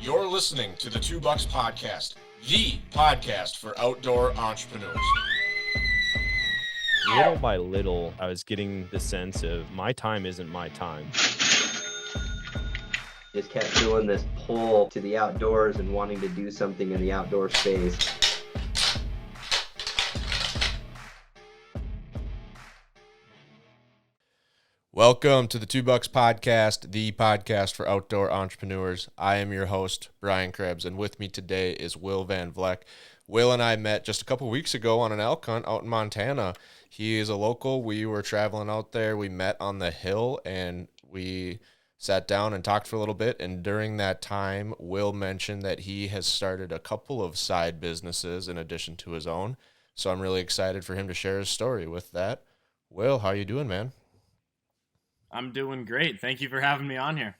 You're listening to the Two Bucks Podcast, the podcast for outdoor entrepreneurs. Little by little, I was getting the sense of my time isn't my time. Just kept feeling this pull to the outdoors and wanting to do something in the outdoor space. Welcome to the Two Bucks Podcast, the podcast for outdoor entrepreneurs. I am your host, Brian Krebs, and with me today is Will Van Vleck. Will and I met just a couple weeks ago on an elk hunt out in Montana. He is a local. We were traveling out there. We met on the hill, and we sat down and talked for a little bit. And during that time, Will mentioned that he has started a couple of side businesses in addition to his own. So I'm really excited for him to share his story with that. Will, how you doing, man? I'm doing great. Thank you for having me on here.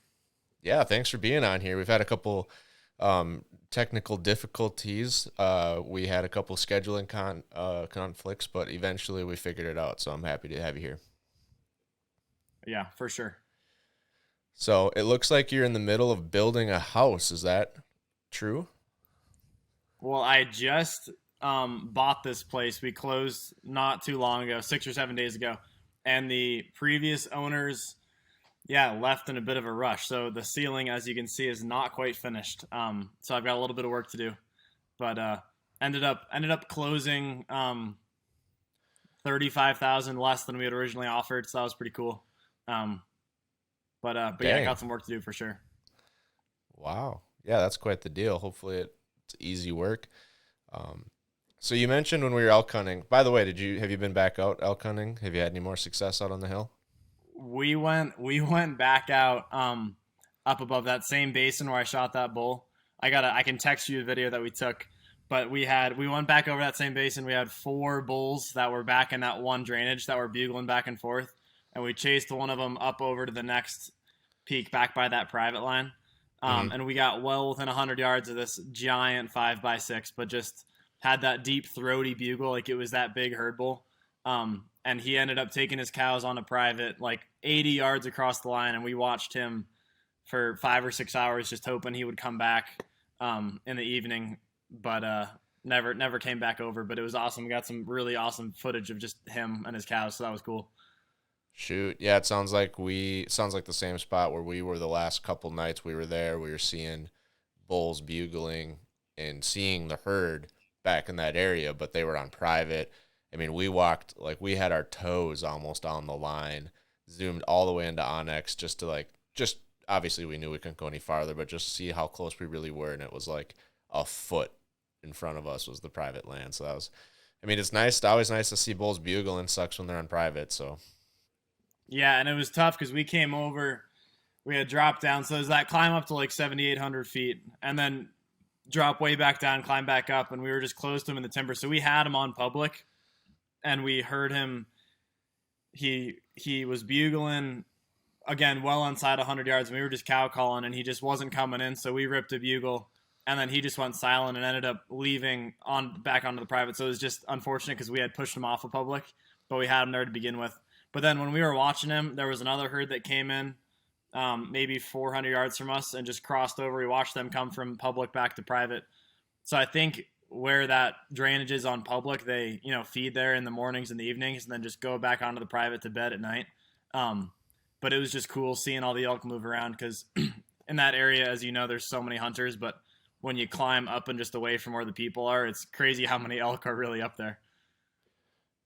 Yeah, thanks for being on here. We've had a couple technical difficulties. We had a couple scheduling conflicts, but eventually we figured it out. So I'm happy to have you here. Yeah, for sure. So it looks like you're in the middle of building a house. Is that true? Well, I just bought this place. We closed not too long ago, 6 or 7 days ago. And the previous owners, left in a bit of a rush. So the ceiling, as you can see, is not quite finished. So I've got a little bit of work to do. But ended up closing $35,000 less than we had originally offered. So that was pretty cool. But yeah, I got some work to do for sure. Wow. Yeah, that's quite the deal. Hopefully it's easy work. So you mentioned when we were elk hunting. By the way, have you been back out elk hunting? Have you had any more success out on the hill? We went back out up above that same basin where I shot that bull. I can text you a video that we took, but we went back over that same basin. We had 4 bulls that were back in that one drainage that were bugling back and forth, and we chased one of them up over to the next peak back by that private line. And we got well within 100 yards of this giant 5x6, but just had that deep throaty bugle, like it was that big herd bull. And he ended up taking his cows on a private, like 80 yards across the line. And we watched him for 5 or 6 hours, just hoping he would come back in the evening, but never came back over. But it was awesome. We got some really awesome footage of just him and his cows. So that was cool. Shoot. Yeah, it sounds like the same spot where we were the last couple nights we were there. We were seeing bulls bugling and seeing the herd back in that area, but they were on private. I mean, we walked, like, we had our toes almost on the line, zoomed all the way into Onyx just obviously we knew we couldn't go any farther, but just see how close we really were. And it was like a foot in front of us was the private land. So that was, I mean, it's always nice to see bulls bugle, and sucks when they're on private. So yeah, and it was tough because we came over, we had dropped down. So there's that climb up to like 7,800 feet and then drop way back down, climb back up, and we were just close to him in the timber. So we had him on public, and we heard him. He was bugling, again, well inside 100 yards, and we were just cow calling, and he just wasn't coming in. So we ripped a bugle, and then he just went silent and ended up leaving back onto the private. So it was just unfortunate because we had pushed him off of public, but we had him there to begin with. But then when we were watching him, there was another herd that came in, maybe 400 yards from us, and just crossed over. We watched them come from public back to private. So I think where that drainage is on public, they feed there in the mornings and the evenings, and then just go back onto the private to bed at night. But it was just cool seeing all the elk move around because in that area, as you know, there's so many hunters. But when you climb up and just away from where the people are, it's crazy how many elk are really up there.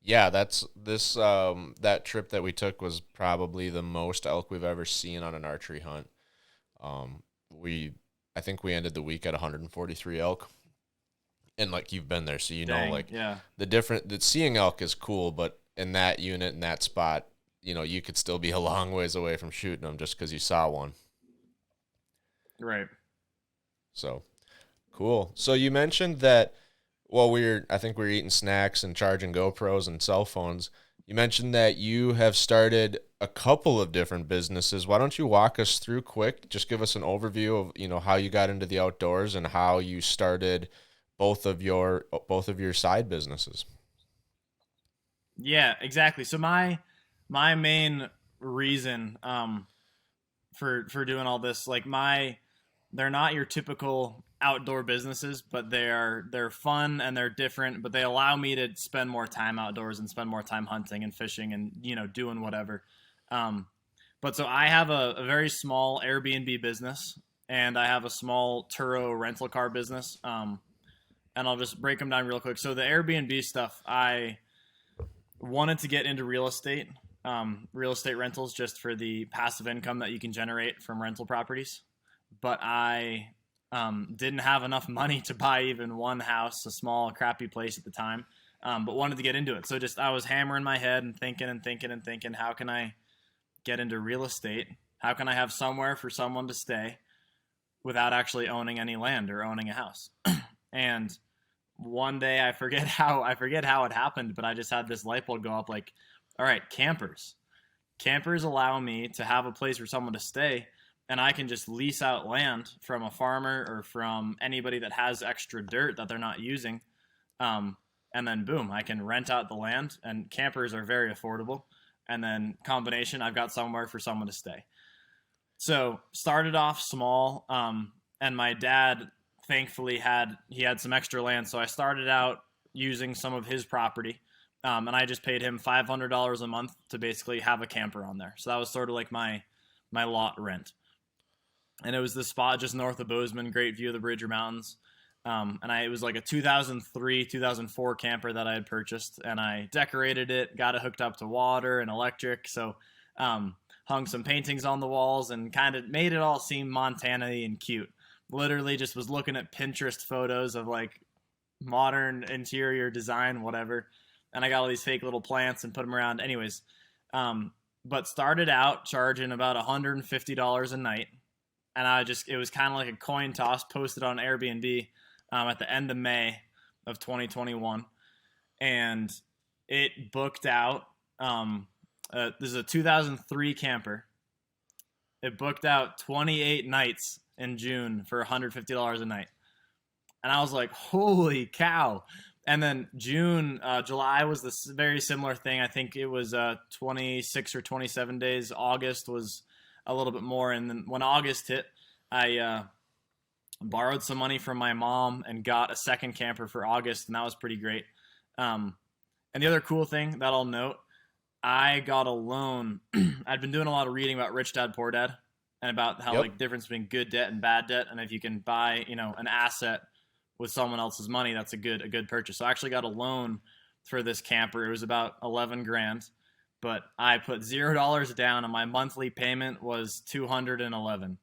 yeah, that trip that we took was probably the most elk we've ever seen on an archery hunt. I think we ended the week at 143 elk, and like you've been there, so the seeing elk is cool, but in that unit, in that spot, you could still be a long ways away from shooting them just because you saw one. Right. So cool. So you mentioned that. Well, I think we were eating snacks and charging GoPros and cell phones. You mentioned that you have started a couple of different businesses. Why don't you walk us through quick? Just give us an overview of, how you got into the outdoors and how you started both of your side businesses. Yeah, exactly. So my main reason for doing all this, like my they're not your typical outdoor businesses, but they're fun and they're different, but they allow me to spend more time outdoors and spend more time hunting and fishing and, doing whatever. But so I have a very small Airbnb business, and I have a small Turo rental car business. And I'll just break them down real quick. So the Airbnb stuff, I wanted to get into real estate rentals, just for the passive income that you can generate from rental properties. But I didn't have enough money to buy even one house, a small crappy place at the time, but wanted to get into it. So I was hammering my head and thinking, how can I get into real estate? How can I have somewhere for someone to stay without actually owning any land or owning a house? And one day, I forget how it happened, but I just had this light bulb go up, like, all right, campers allow me to have a place for someone to stay, and I can just lease out land from a farmer or from anybody that has extra dirt that they're not using. And then boom, I can rent out the land, and campers are very affordable. And then combination, I've got somewhere for someone to stay. So started off small. And my dad, thankfully, had some extra land. So I started out using some of his property. And I just paid him $500 a month to basically have a camper on there. So that was sort of like my lot rent. And it was this spot just north of Bozeman, great view of the Bridger Mountains. It was like a 2003, 2004 camper that I had purchased, and I decorated it, got it hooked up to water and electric. So, hung some paintings on the walls and kind of made it all seem Montana-y and cute. Literally just was looking at Pinterest photos of like modern interior design, whatever. And I got all these fake little plants and put them around. Anyways, but started out charging about $150 a night. And it was kind of like a coin toss, posted on Airbnb at the end of May of 2021. And it booked out. This is a 2003 camper. It booked out 28 nights in June for $150 a night. And I was like, holy cow. And then July was this very similar thing. I think it was 26 or 27 days. August was a little bit more. And then when August hit, I borrowed some money from my mom and got a second camper for August, and that was pretty great. And the other cool thing that I'll note, I got a loan. I'd been doing a lot of reading about Rich Dad, Poor Dad, and about how like difference between good debt and bad debt, and if you can buy an asset with someone else's money, that's a good purchase. So I actually got a loan for this camper. It was about 11 grand, but I put $0 down, and my monthly payment was $211.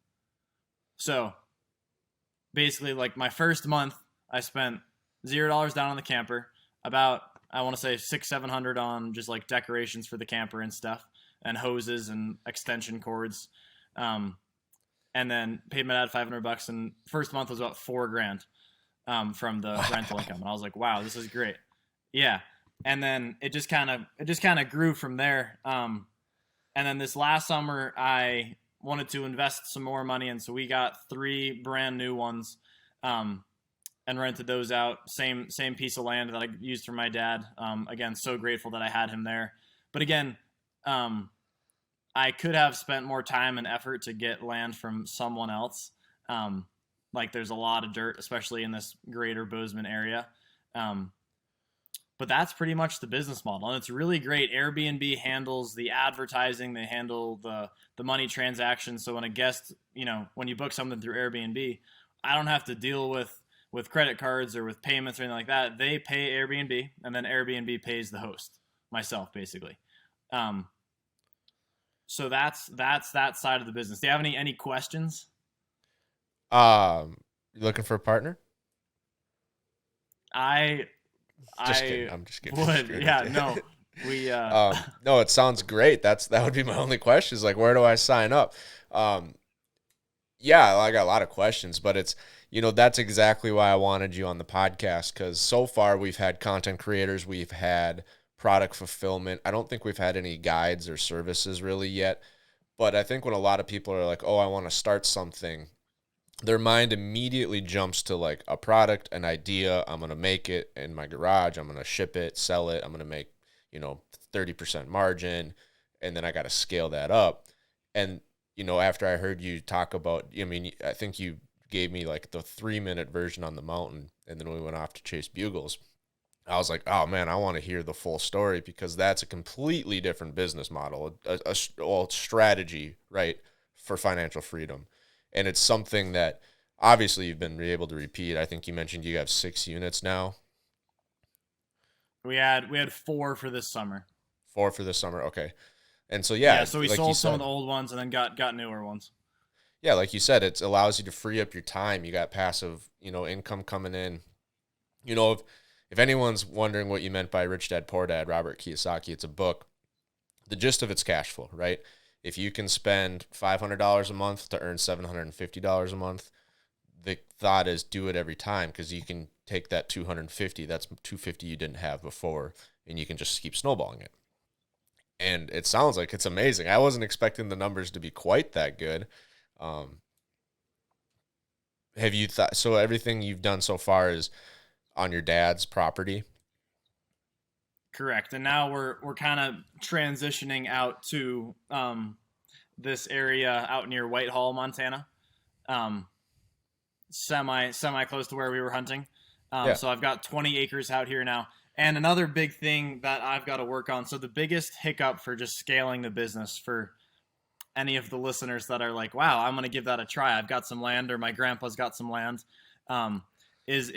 So basically, like my first month, I spent $0 down on the camper, about, I want to say $600-700 on just like decorations for the camper and stuff, and hoses and extension cords. And then paid my dad $500, and first month was about $4 grand from the rental income. And I was like, wow, this is great. Yeah. And then it just kind of grew from there. And then this last summer, I wanted to invest some more money, and so we got 3 brand new ones, and rented those out. Same piece of land that I used for my dad. Again, so grateful that I had him there. But again, I could have spent more time and effort to get land from someone else. Like there's a lot of dirt, especially in this greater Bozeman area. But that's pretty much the business model, and it's really great. Airbnb handles the advertising, they handle the money transactions. So when a guest, when you book something through Airbnb, I don't have to deal with credit cards or with payments or anything like that. They pay Airbnb, and then Airbnb pays the host, myself, basically. So that's that side of the business. Do you have any questions? You looking for a partner? Just kidding. I'm just kidding. Would. Yeah, no. We no, it sounds great. That would be my only question, is like, where do I sign up? Yeah, I got a lot of questions, but it's, that's exactly why I wanted you on the podcast, because so far we've had content creators, we've had product fulfillment. I don't think we've had any guides or services really yet, but I think when a lot of people are like, oh, I want to start something, their mind immediately jumps to like a product, an idea. I'm going to make it in my garage. I'm going to ship it, sell it. I'm going to make, 30% margin. And then I got to scale that up. And, after I heard you talk about, I think you gave me like the 3-minute version on the mountain, and then we went off to chase bugles. I was like, oh man, I want to hear the full story, because that's a completely different business model, a strategy, right, for financial freedom. And it's something that obviously you've been able to repeat. I think you mentioned you have 6 units now. We had 4 for this summer. 4 for this summer, okay. And so so we like sold some of the old ones and then got newer ones. Yeah, like you said, it allows you to free up your time. You got passive, income coming in. If anyone's wondering what you meant by Rich Dad Poor Dad, Robert Kiyosaki, it's a book. The gist of it's cash flow, right? If you can spend $500 a month to earn $750 a month, the thought is do it every time, because you can take that 250, that's 250 you didn't have before, and you can just keep snowballing it. And it sounds like it's amazing. I wasn't expecting the numbers to be quite that good. Have you thought, so everything you've done so far is on your dad's property? Correct. And now we're kind of transitioning out to this area out near Whitehall, Montana. Semi close to where we were hunting. So I've got 20 acres out here now. And another big thing that I've got to work on. So the biggest hiccup for just scaling the business, for any of the listeners that are like, wow, I'm going to give that a try, I've got some land, or my grandpa's got some land, it's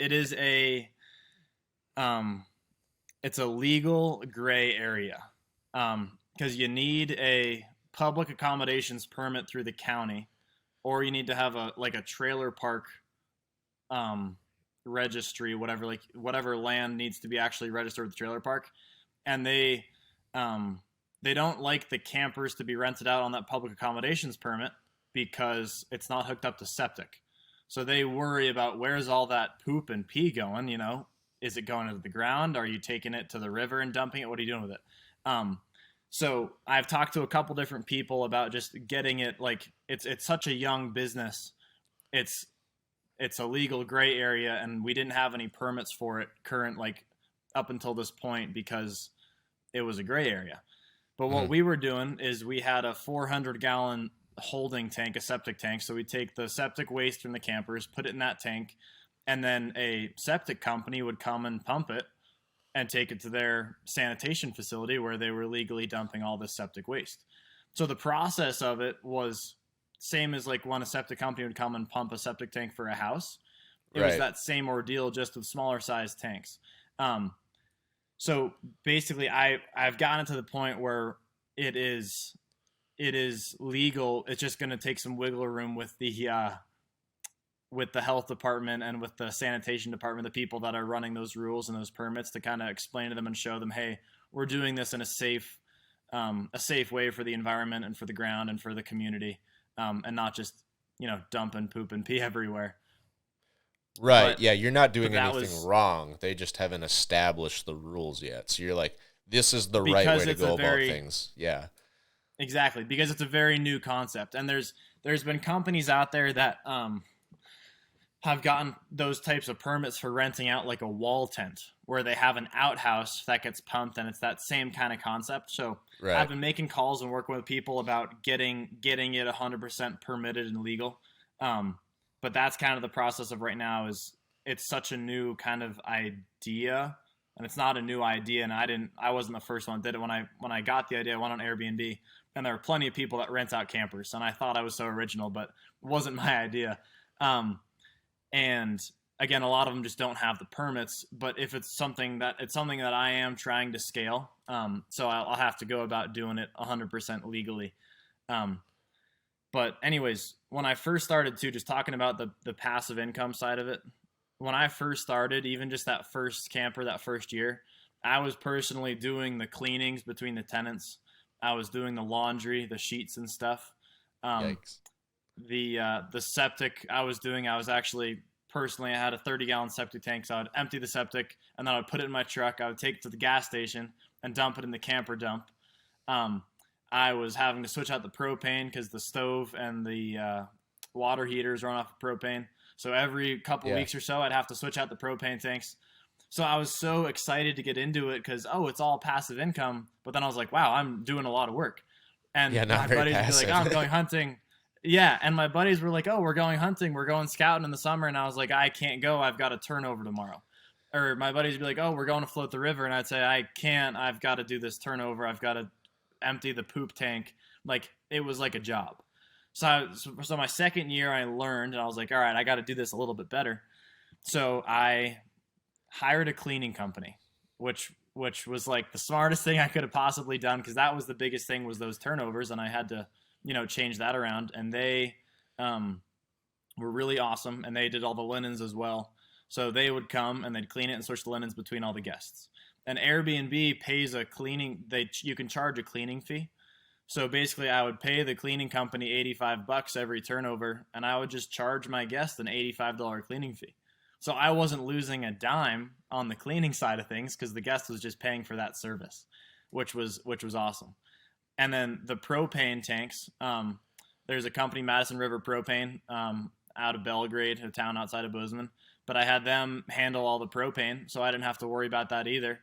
a legal gray area, because you need a public accommodations permit through the county, or you need to have a trailer park registry, whatever land needs to be actually registered with the trailer park. And they don't like the campers to be rented out on that public accommodations permit, because it's not hooked up to septic. So they worry about, where's all that poop and pee going? Is it going into the ground? Are you taking it to the river and dumping it? What are you doing with it? So I've talked to a couple different people about just getting it, it's such a young business. It's a legal gray area, and we didn't have any permits for it up until this point, because it was a gray area. But what we were doing is we had a 400-gallon holding tank, a septic tank. So we take the septic waste from the campers, put it in that tank, and then a septic company would come and pump it and take it to their sanitation facility, where they were legally dumping all this septic waste. So the process of it was same as when a septic company would come and pump a septic tank for a house. It was that same ordeal, just with smaller size tanks. So basically I've gotten to the point where it is legal. It's just going to take some wiggle room with the health department and with the sanitation department, the people that are running those rules and those permits, to kind of explain to them and show them, hey, we're doing this in a safe way for the environment and for the ground and for the community, and not just, dump and poop and pee everywhere. Right. But, yeah, you're not doing anything wrong. They just haven't established the rules yet. So you're like, this is the right way to go about things. Yeah. Exactly, because it's a very new concept. And there's been companies out there that have gotten those types of permits for renting out a wall tent, where they have an outhouse that gets pumped, and it's that same kind of concept. So I've been making calls and working with people about getting it 100% permitted and legal. But that's kind of the process of right now. Is it's such a new kind of idea, and it's not a new idea. And I wasn't the first one that did it. When I got the idea, I went on Airbnb, and there were plenty of people that rent out campers, and I thought I was so original, but it wasn't my idea. And again, a lot of them just don't have the permits. But if it's something that I am trying to scale, so I'll have to go about doing it 100% legally. But anyways, when I first started just talking about the passive income side of it, when I first started, even just that first camper, that first year, I was personally doing the cleanings between the tenants. I was doing the laundry, the sheets and stuff. Yikes. The septic I was actually personally, I had a 30-gallon septic tank, so I would empty the septic, and then I would put it in my truck. I would take it to the gas station and dump it in the camper dump. I was having to switch out the propane because the stove and the water heaters run off of propane. So every couple weeks or so, I'd have to switch out the propane tanks. So I was so excited to get into it because, it's all passive income. But then I was like, wow, I'm doing a lot of work. And my buddies would be like, I'm going hunting. Yeah, and my buddies were like, "Oh, we're going hunting, we're going scouting in the summer," and I was like, "I can't go. I've got a turnover tomorrow." Or my buddies would be like, "Oh, we're going to float the river," and I'd say, "I can't. I've got to do this turnover. I've got to empty the poop tank." Like it was like a job. So my second year, I learned, and I was like, "All right, I got to do this a little bit better." So I hired a cleaning company, which was like the smartest thing I could have possibly done, because that was the biggest thing, was those turnovers, and I had to change that around. And they were really awesome, and they did all the linens as well. So they would come and they'd clean it and switch the linens between all the guests. And Airbnb pays a cleaning, you can charge a cleaning fee. So basically I would pay the cleaning company $85 every turnover, and I would just charge my guest an $85 cleaning fee. So I wasn't losing a dime on the cleaning side of things, because the guest was just paying for that service, which was awesome. And then the propane tanks, there's a company, Madison River Propane, out of Belgrade, a town outside of Bozeman. But I had them handle all the propane, so I didn't have to worry about that either.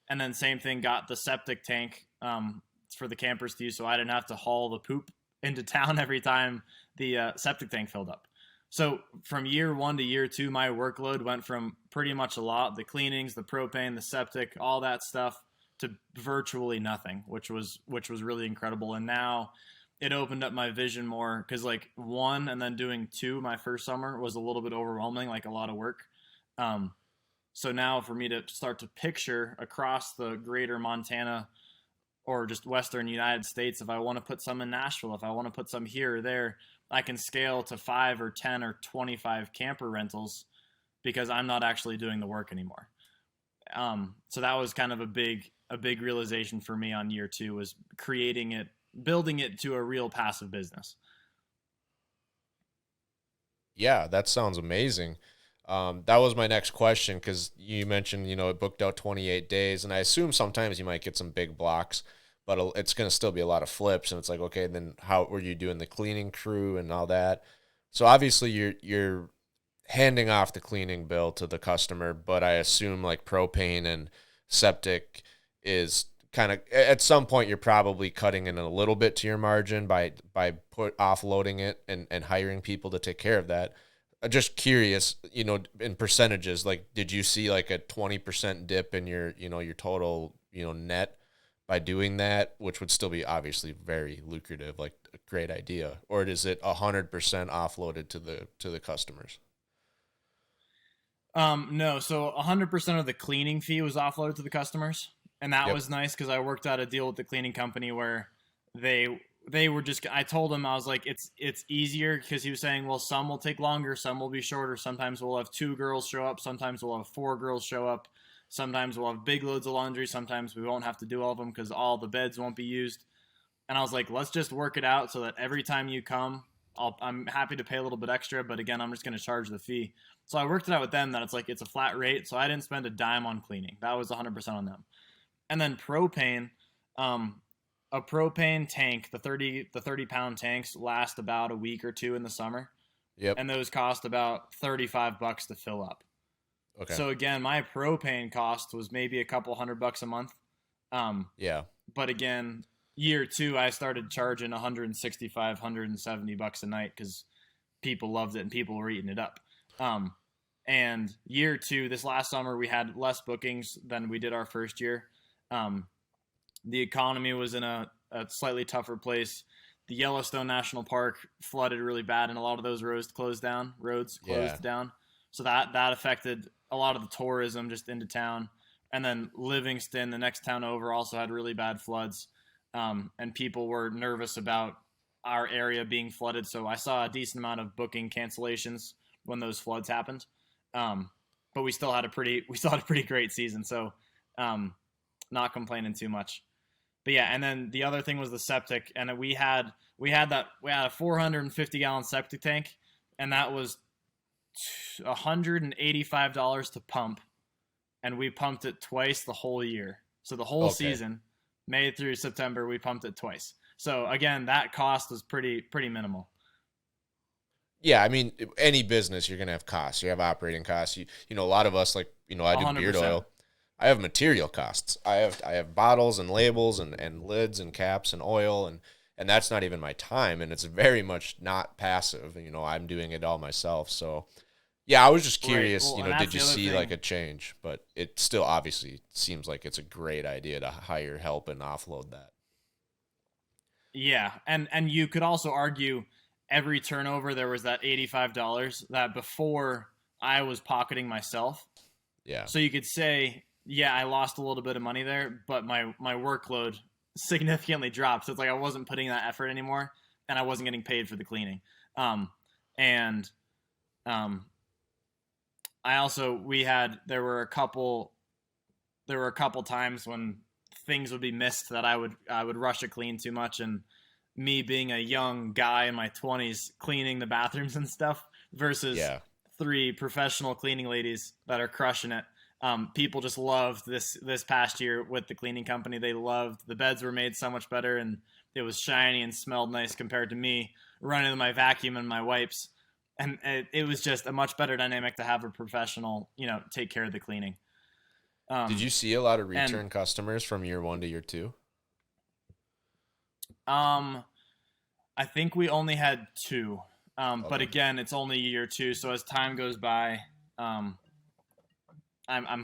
And then same thing, got the septic tank for the campers to use, so I didn't have to haul the poop into town every time the septic tank filled up. So from year 1 to year 2, my workload went from pretty much a lot, the cleanings, the propane, the septic, all that stuff, to virtually nothing, which was really incredible. And now it opened up my vision more, because like 1 and then doing 2 my first summer was a little bit overwhelming, like a lot of work. So now for me to start to picture across the greater Montana or just Western United States, if I want to put some in Nashville, if I want to put some here or there, I can scale to 5 or 10 or 25 camper rentals, because I'm not actually doing the work anymore. So that was kind of a big realization for me on year 2, was building it to a real passive business. Yeah, that sounds amazing. That was my next question, because you mentioned, it booked out 28 days, and I assume sometimes you might get some big blocks, but it's going to still be a lot of flips. And it's like, okay, then how were you doing the cleaning crew and all that? So obviously you're handing off the cleaning bill to the customer, but I assume like propane and septic is kind of, at some point you're probably cutting in a little bit to your margin by offloading it and hiring people to take care of that. I'm just curious, in percentages, like, did you see like a 20% dip in your total, net by doing that, which would still be obviously very lucrative, like a great idea, or is it 100% offloaded to the customers? No, so 100% of the cleaning fee was offloaded to the customers, and that was nice, because I worked out a deal with the cleaning company where they were just, I told him, I was like, it's easier, because he was saying, well, some will take longer, some will be shorter. Sometimes we'll have 2 girls show up. Sometimes we'll have 4 girls show up. Sometimes we'll have big loads of laundry. Sometimes we won't have to do all of them, because all the beds won't be used. And I was like, let's just work it out so that every time you come, I'm happy to pay a little bit extra, but again, I'm just going to charge the fee. So I worked it out with them that it's a flat rate. So I didn't spend a dime on cleaning. That was 100% on them. And then propane, a propane tank, the 30 pound tanks last about a week or 2 in the summer. Yep. And those cost about $35 to fill up. Okay. So again, my propane cost was maybe a couple $100 a month. Yeah. But again, year 2, I started charging $165, $170 a night, because people loved it and people were eating it up. And year 2, this last summer, we had less bookings than we did our first year. The economy was in a slightly tougher place. The Yellowstone National Park flooded really bad, and a lot of those roads closed down. So that affected a lot of the tourism just into town. And then Livingston, the next town over, also had really bad floods. And people were nervous about our area being flooded. So I saw a decent amount of booking cancellations when those floods happened. But we still had a pretty great season. So not complaining too much. But yeah, and then the other thing was the septic, and we had a 450 gallon septic tank, and that was $185 to pump, and we pumped it twice the whole year. So the whole season, May through September, we pumped it twice. So again, that cost was pretty minimal. Yeah, I mean, any business, you're going to have costs. You have operating costs. A lot of us, like, I do 100%. Beard oil. I have material costs. I have bottles and labels and lids and caps and oil, and and that's not even my time, and it's very much not passive. You know, I'm doing it all myself. So yeah, I was just curious, Well, you and know, that's did you the other see thing. like a change? But it still obviously seems like it's a great idea to hire help and offload that. Yeah, and you could also argue every turnover there was that $85 that before I was pocketing myself. Yeah. So you could say, yeah, I lost a little bit of money there, but my workload significantly dropped. So it's like I wasn't putting that effort anymore, and I wasn't getting paid for the cleaning. And um, I also we had there were a couple times when things would be missed that I would rush a clean too much, and me being a young guy in my 20s cleaning the bathrooms and stuff versus Yeah. three professional cleaning ladies that are crushing it. People just loved this past year with the cleaning company. They loved the beds were made so much better, and it was shiny and smelled nice compared to me running my vacuum and my wipes. And it was just a much better dynamic to have a professional, take care of the cleaning. Did you see a lot of And return customers from year 1 to year 2? I think we only had two. But Okay. again, it's only year two, so as time goes by, I'm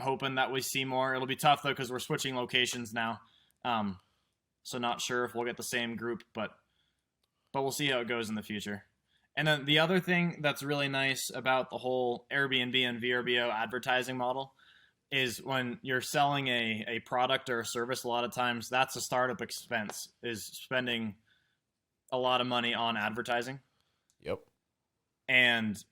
hoping that we see more. It'll be tough though because we're switching locations now, so not sure if we'll get the same group, but we'll see how it goes in the future. And then the other thing that's really nice about the whole Airbnb and VRBO advertising model is when you're selling a product or a service, a lot of times that's a startup expense, is spending a lot of money on advertising. Yep. And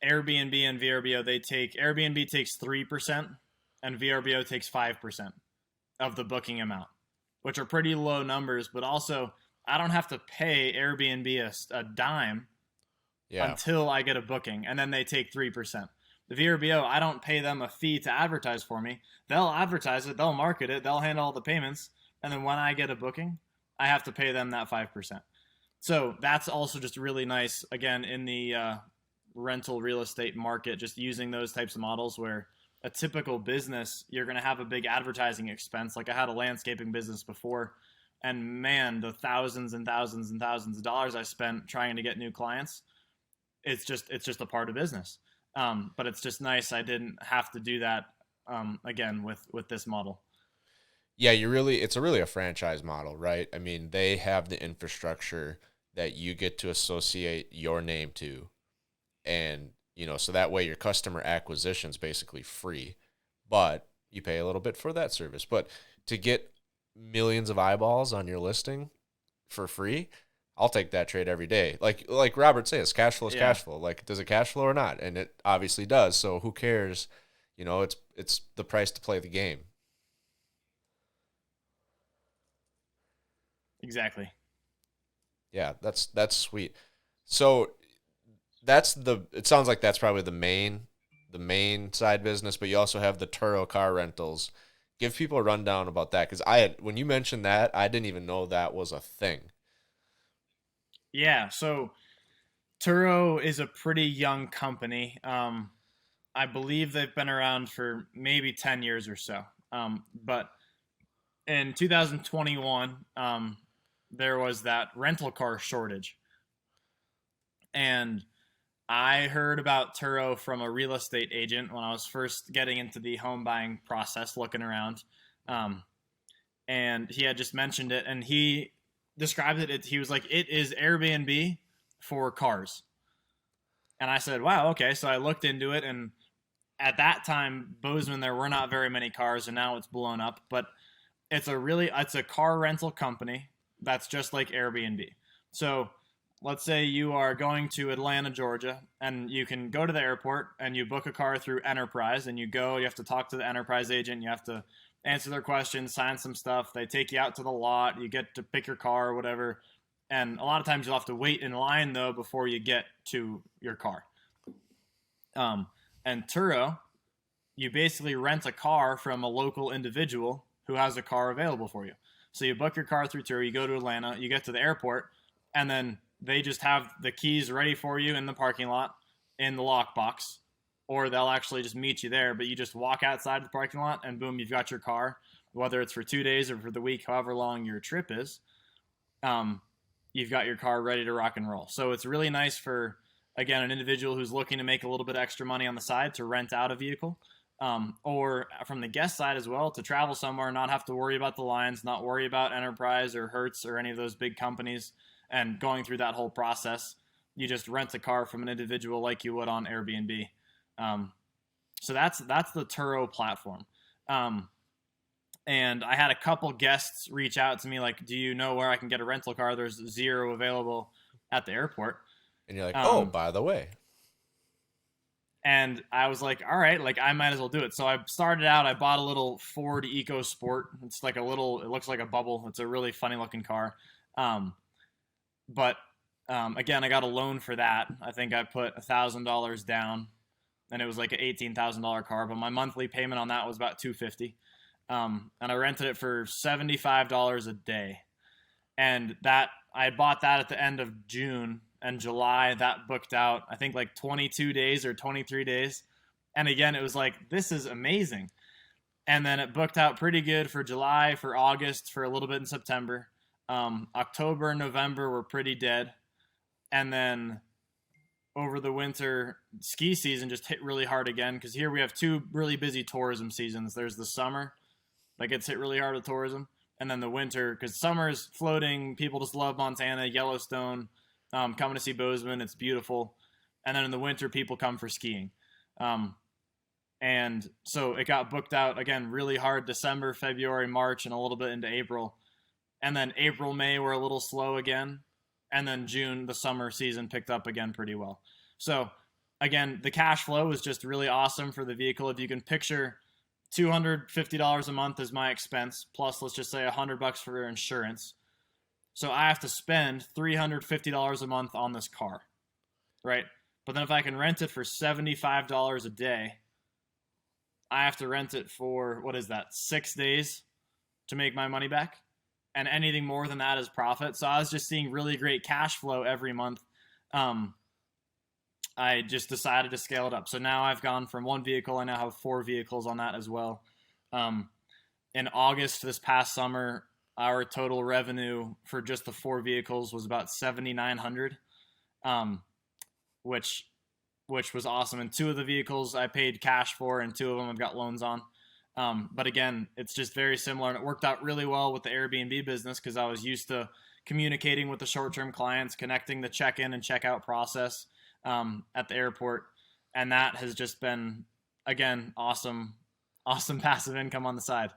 Airbnb and VRBO, Airbnb takes 3% and VRBO takes 5% of the booking amount, which are pretty low numbers, but also I don't have to pay Airbnb a dime Yeah. until I get a booking, and then they take 3%. The VRBO, I don't pay them a fee to advertise for me. They'll advertise it, they'll market it, they'll handle all the payments, and then when I get a booking, I have to pay them that 5%. So that's also just really nice, again, in the rental real estate market, just using those types of models where a typical business, you're going to have a big advertising expense. Like I had a landscaping business before, and man, the thousands and thousands and thousands of dollars I spent trying to get new clients, it's just a part of business. But it's just nice I didn't have to do that again with this model. Yeah, it's really a franchise model, right? I mean, they have the infrastructure that you get to associate your name to. And, you know, so that way your customer acquisition is basically free, but you pay a little bit for that service. But to get millions of eyeballs on your listing for free, I'll take that trade every day. Like Robert says, cash flow is Yeah. cash flow. Like, does it cash flow or not? And it obviously does. So who cares? You know, it's the price to play the game. Exactly. Yeah, that's sweet. So it sounds like that's probably the main side business, but you also have the Turo car rentals. Give people a rundown about that, because when you mentioned that, I didn't even know that was a thing. Yeah. So Turo is a pretty young company. I believe they've been around for maybe 10 years or so. But in 2021, there was that rental car shortage. And I heard about Turo from a real estate agent when I was first getting into the home buying process, looking around. And he had just mentioned it, and he described it. He was like, it is Airbnb for cars. And I said, wow, okay. So I looked into it, and at that time, Bozeman, there were not very many cars, and now it's blown up. But it's a car rental company that's just like Airbnb. So let's say you are going to Atlanta, Georgia, and you can go to the airport and you book a car through Enterprise, and you have to talk to the Enterprise agent, you have to answer their questions, sign some stuff. They take you out to the lot, you get to pick your car or whatever. And a lot of times you'll have to wait in line though before you get to your car. And Turo, you basically rent a car from a local individual who has a car available for you. So you book your car through Turo, you go to Atlanta, you get to the airport, and then they just have the keys ready for you in the parking lot in the lockbox, or they'll actually just meet you there. But you just walk outside the parking lot, and boom, you've got your car, whether it's for 2 days or for the week, however long your trip is. you've got your car ready to rock and roll. So it's really nice for, again, an individual who's looking to make a little bit extra money on the side to rent out a vehicle, or from the guest side as well, to travel somewhere, not have to worry about the lines, not worry about Enterprise or Hertz or any of those big companies and going through that whole process. You just rent a car from an individual like you would on Airbnb. So that's the Turo platform. And I had a couple guests reach out to me like, do you know where I can get a rental car? There's 0 available at the airport. And you're like, oh, by the way. And I was like, all right, like I might as well do it. So I started out, I bought a little Ford EcoSport. It's like it looks like a bubble. It's a really funny looking car. But again, I got a loan for that. I think I put $1,000 down, and it was like an $18,000 car, but my monthly payment on that was about $250. And I rented it for $75 a day. And that I bought that at the end of June, and July that booked out, I think like 22 days or 23 days. And again, it was like, this is amazing. And then it booked out pretty good for July, for August, for a little bit in September. October and November were pretty dead. And then over the winter, ski season just hit really hard again, because here we have 2 really busy tourism seasons. There's the summer that gets hit really hard with tourism, and then the winter, because summer is floating. People just love Montana, Yellowstone, coming to see Bozeman. It's beautiful. And then in the winter, people come for skiing. And so it got booked out again really hard December, February, March, and a little bit into April. And then April, May were a little slow again. And then June, the summer season picked up again pretty well. So again, the cash flow was just really awesome for the vehicle. If you can picture $250 a month is my expense, plus let's just say $100 for insurance. So I have to spend $350 a month on this car, right? But then if I can rent it for $75 a day, I have to rent it for, 6 days to make my money back? And anything more than that is profit. So I was just seeing really great cash flow every month. I just decided to scale it up. So now I've gone from 1 vehicle. I now have 4 vehicles on that as well. In August this past summer, our total revenue for just the 4 vehicles was about $7,900, which was awesome. And 2 of the vehicles I paid cash for, and 2 of them I've got loans on. But again, it's just very similar, and it worked out really well with the Airbnb business because I was used to communicating with the short-term clients, connecting the check-in and check-out process at the airport. And that has just been, again, awesome passive income on the side.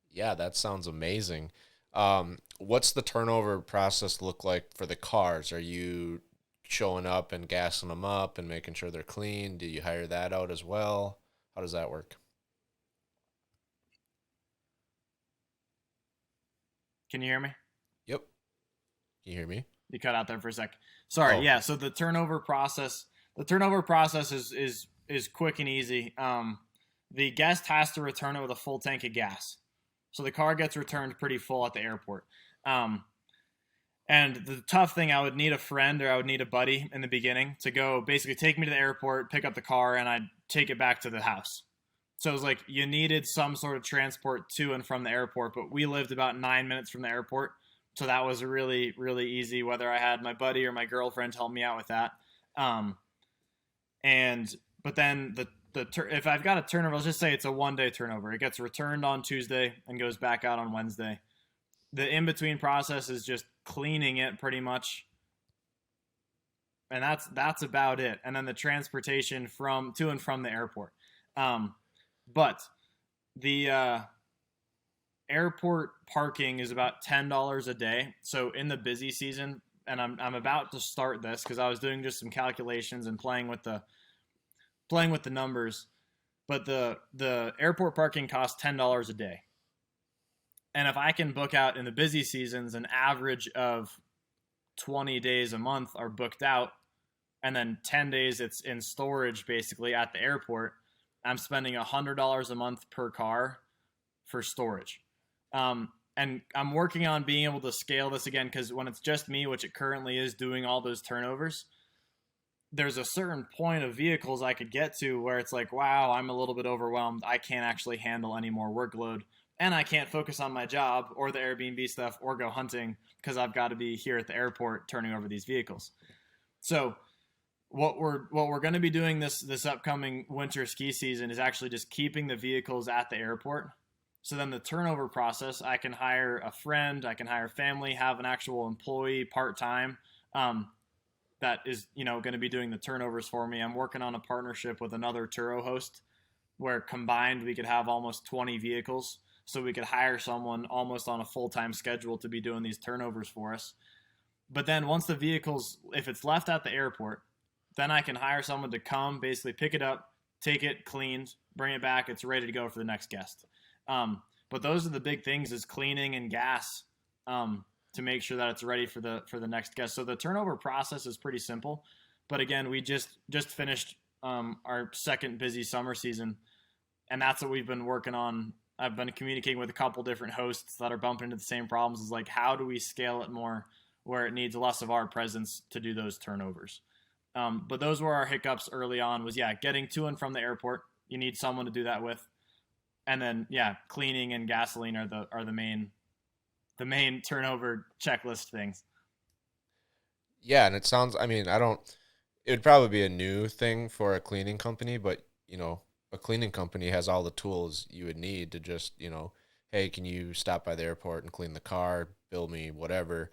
Yeah, that sounds amazing. What's the turnover process look like for the cars? Are you showing up and gassing them up and making sure they're clean? Do you hire that out as well? How does that work? Can you hear me? Yep. Can you hear me? You cut out there for a sec. Sorry. Oh. Yeah. So the turnover process is quick and easy. The guest has to return it with a full tank of gas. So the car gets returned pretty full at the airport. And the tough thing, I would need a friend or I would need a buddy in the beginning to go basically take me to the airport, pick up the car, and I'd take it back to the house. So it was like you needed some sort of transport to and from the airport, but we lived about 9 minutes from the airport. So that was really, really easy, whether I had my buddy or my girlfriend help me out with that. But then if I've got a turnover, let's just say it's a 1-day turnover. It gets returned on Tuesday and goes back out on Wednesday. The in-between process is just cleaning it pretty much. And that's about it. And then the transportation to and from the airport. But the airport parking is about $10 a day. So in the busy season, and I'm about to start this because I was doing just some calculations and playing with the numbers. But the airport parking costs $10 a day. And if I can book out in the busy seasons, an average of 20 days a month are booked out, and then 10 days it's in storage basically at the airport, I'm spending $100 a month per car for storage. And I'm working on being able to scale this again, because when it's just me, which it currently is, doing all those turnovers, there's a certain point of vehicles I could get to where it's like, wow, I'm a little bit overwhelmed. I can't actually handle any more workload. and I can't focus on my job or the Airbnb stuff or go hunting because I've got to be here at the airport turning over these vehicles. So what we're going to be doing this upcoming winter ski season is actually just keeping the vehicles at the airport. So then the turnover process, I can hire a friend, I can hire family, have an actual employee part-time that is, going to be doing the turnovers for me. I'm working on a partnership with another Turo host where combined we could have almost 20 vehicles. So we could hire someone almost on a full-time schedule to be doing these turnovers for us. But then once the vehicles, if it's left at the airport, then I can hire someone to come, basically pick it up, take it cleaned, bring it back. It's ready to go for the next guest. But those are the big things, is cleaning and gas, to make sure that it's ready for the next guest. So the turnover process is pretty simple. But again, we just finished our second busy summer season, and that's what we've been working on. I've been communicating with a couple different hosts that are bumping into the same problems. Is like, how do we scale it more where it needs less of our presence to do those turnovers? But those were our hiccups early on, was getting to and from the airport. You need someone to do that with. And then, cleaning and gasoline are the main turnover checklist things. Yeah, and it sounds, it would probably be a new thing for a cleaning company, but, a cleaning company has all the tools you would need to just, hey, can you stop by the airport and clean the car, bill me, whatever.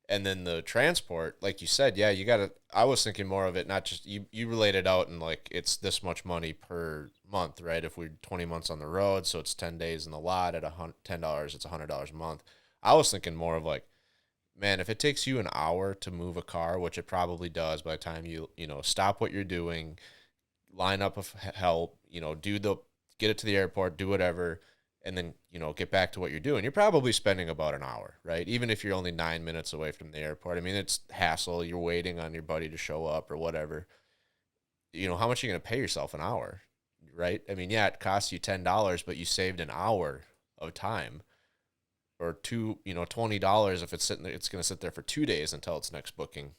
And then the transport, like you said, I was thinking more of it, not just, you relate it out and like, it's this much money per month, right? If we're 20 months on the road, so it's 10 days in the lot at $10, it's $100 a month. I was thinking more of like, man, if it takes you an hour to move a car, which it probably does by the time you stop what you're doing, line up of help, get it to the airport, do whatever, and then, get back to what you're doing, you're probably spending about an hour, right? Even if you're only 9 minutes away from the airport. It's hassle. You're waiting on your buddy to show up or whatever. How much are you going to pay yourself an hour, right? It costs you $10, but you saved an hour of time. Or $20 if it's sitting there, it's going to sit there for 2 days until its next booking.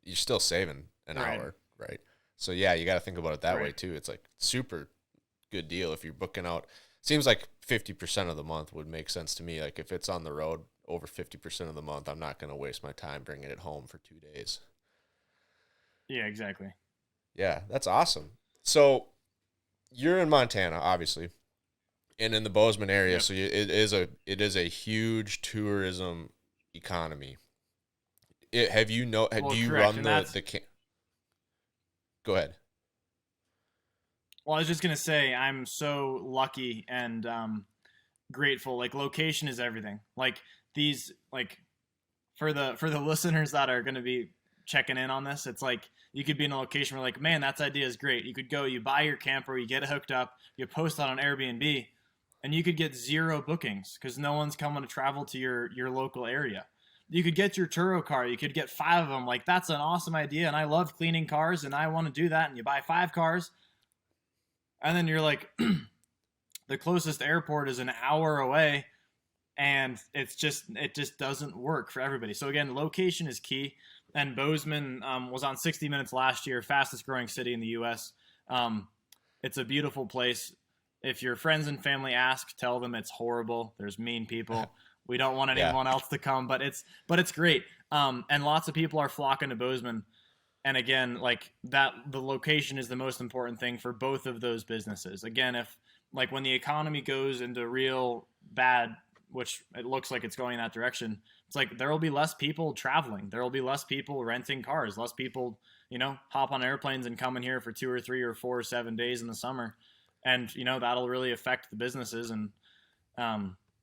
You're still saving an hour, right? So you got to think about it that way too. It's like super good deal if you're booking out. Seems like 50% of the month would make sense to me. Like if it's on the road over 50% of the month, I'm not going to waste my time bringing it home for 2 days. Yeah, exactly. Yeah, that's awesome. So you're in Montana, obviously, and in the Bozeman area. Yep. So it is a huge tourism economy. Do you run the Go ahead. Well, I was just going to say, I'm so lucky and grateful. Like, location is everything. Like, these, like, for the listeners that are going to be checking in on this, it's like you could be in a location where, like, man, that idea is great. You could go, you buy your camper, you get it hooked up, you post that on Airbnb, and you could get 0 bookings because no one's coming to travel to your local area. You could get your Turo car. You could get 5 of them. Like, that's an awesome idea, and I love cleaning cars, and I want to do that, and you buy 5 cars. And then you're like, the closest airport is an hour away, and it just doesn't work for everybody. So again, location is key. And Bozeman was on 60 Minutes last year, fastest growing city in the U.S. It's a beautiful place. If your friends and family ask, tell them it's horrible. There's mean people. We don't want anyone else to come, but it's great. And lots of people are flocking to Bozeman. And again, like that, the location is the most important thing for both of those businesses. Again, if like when the economy goes into real bad, which it looks like it's going in that direction, it's like there will be less people traveling. There will be less people renting cars, less people, hop on airplanes and come in here for 2 or 3 or 4 or 7 days in the summer. And, that'll really affect the businesses. And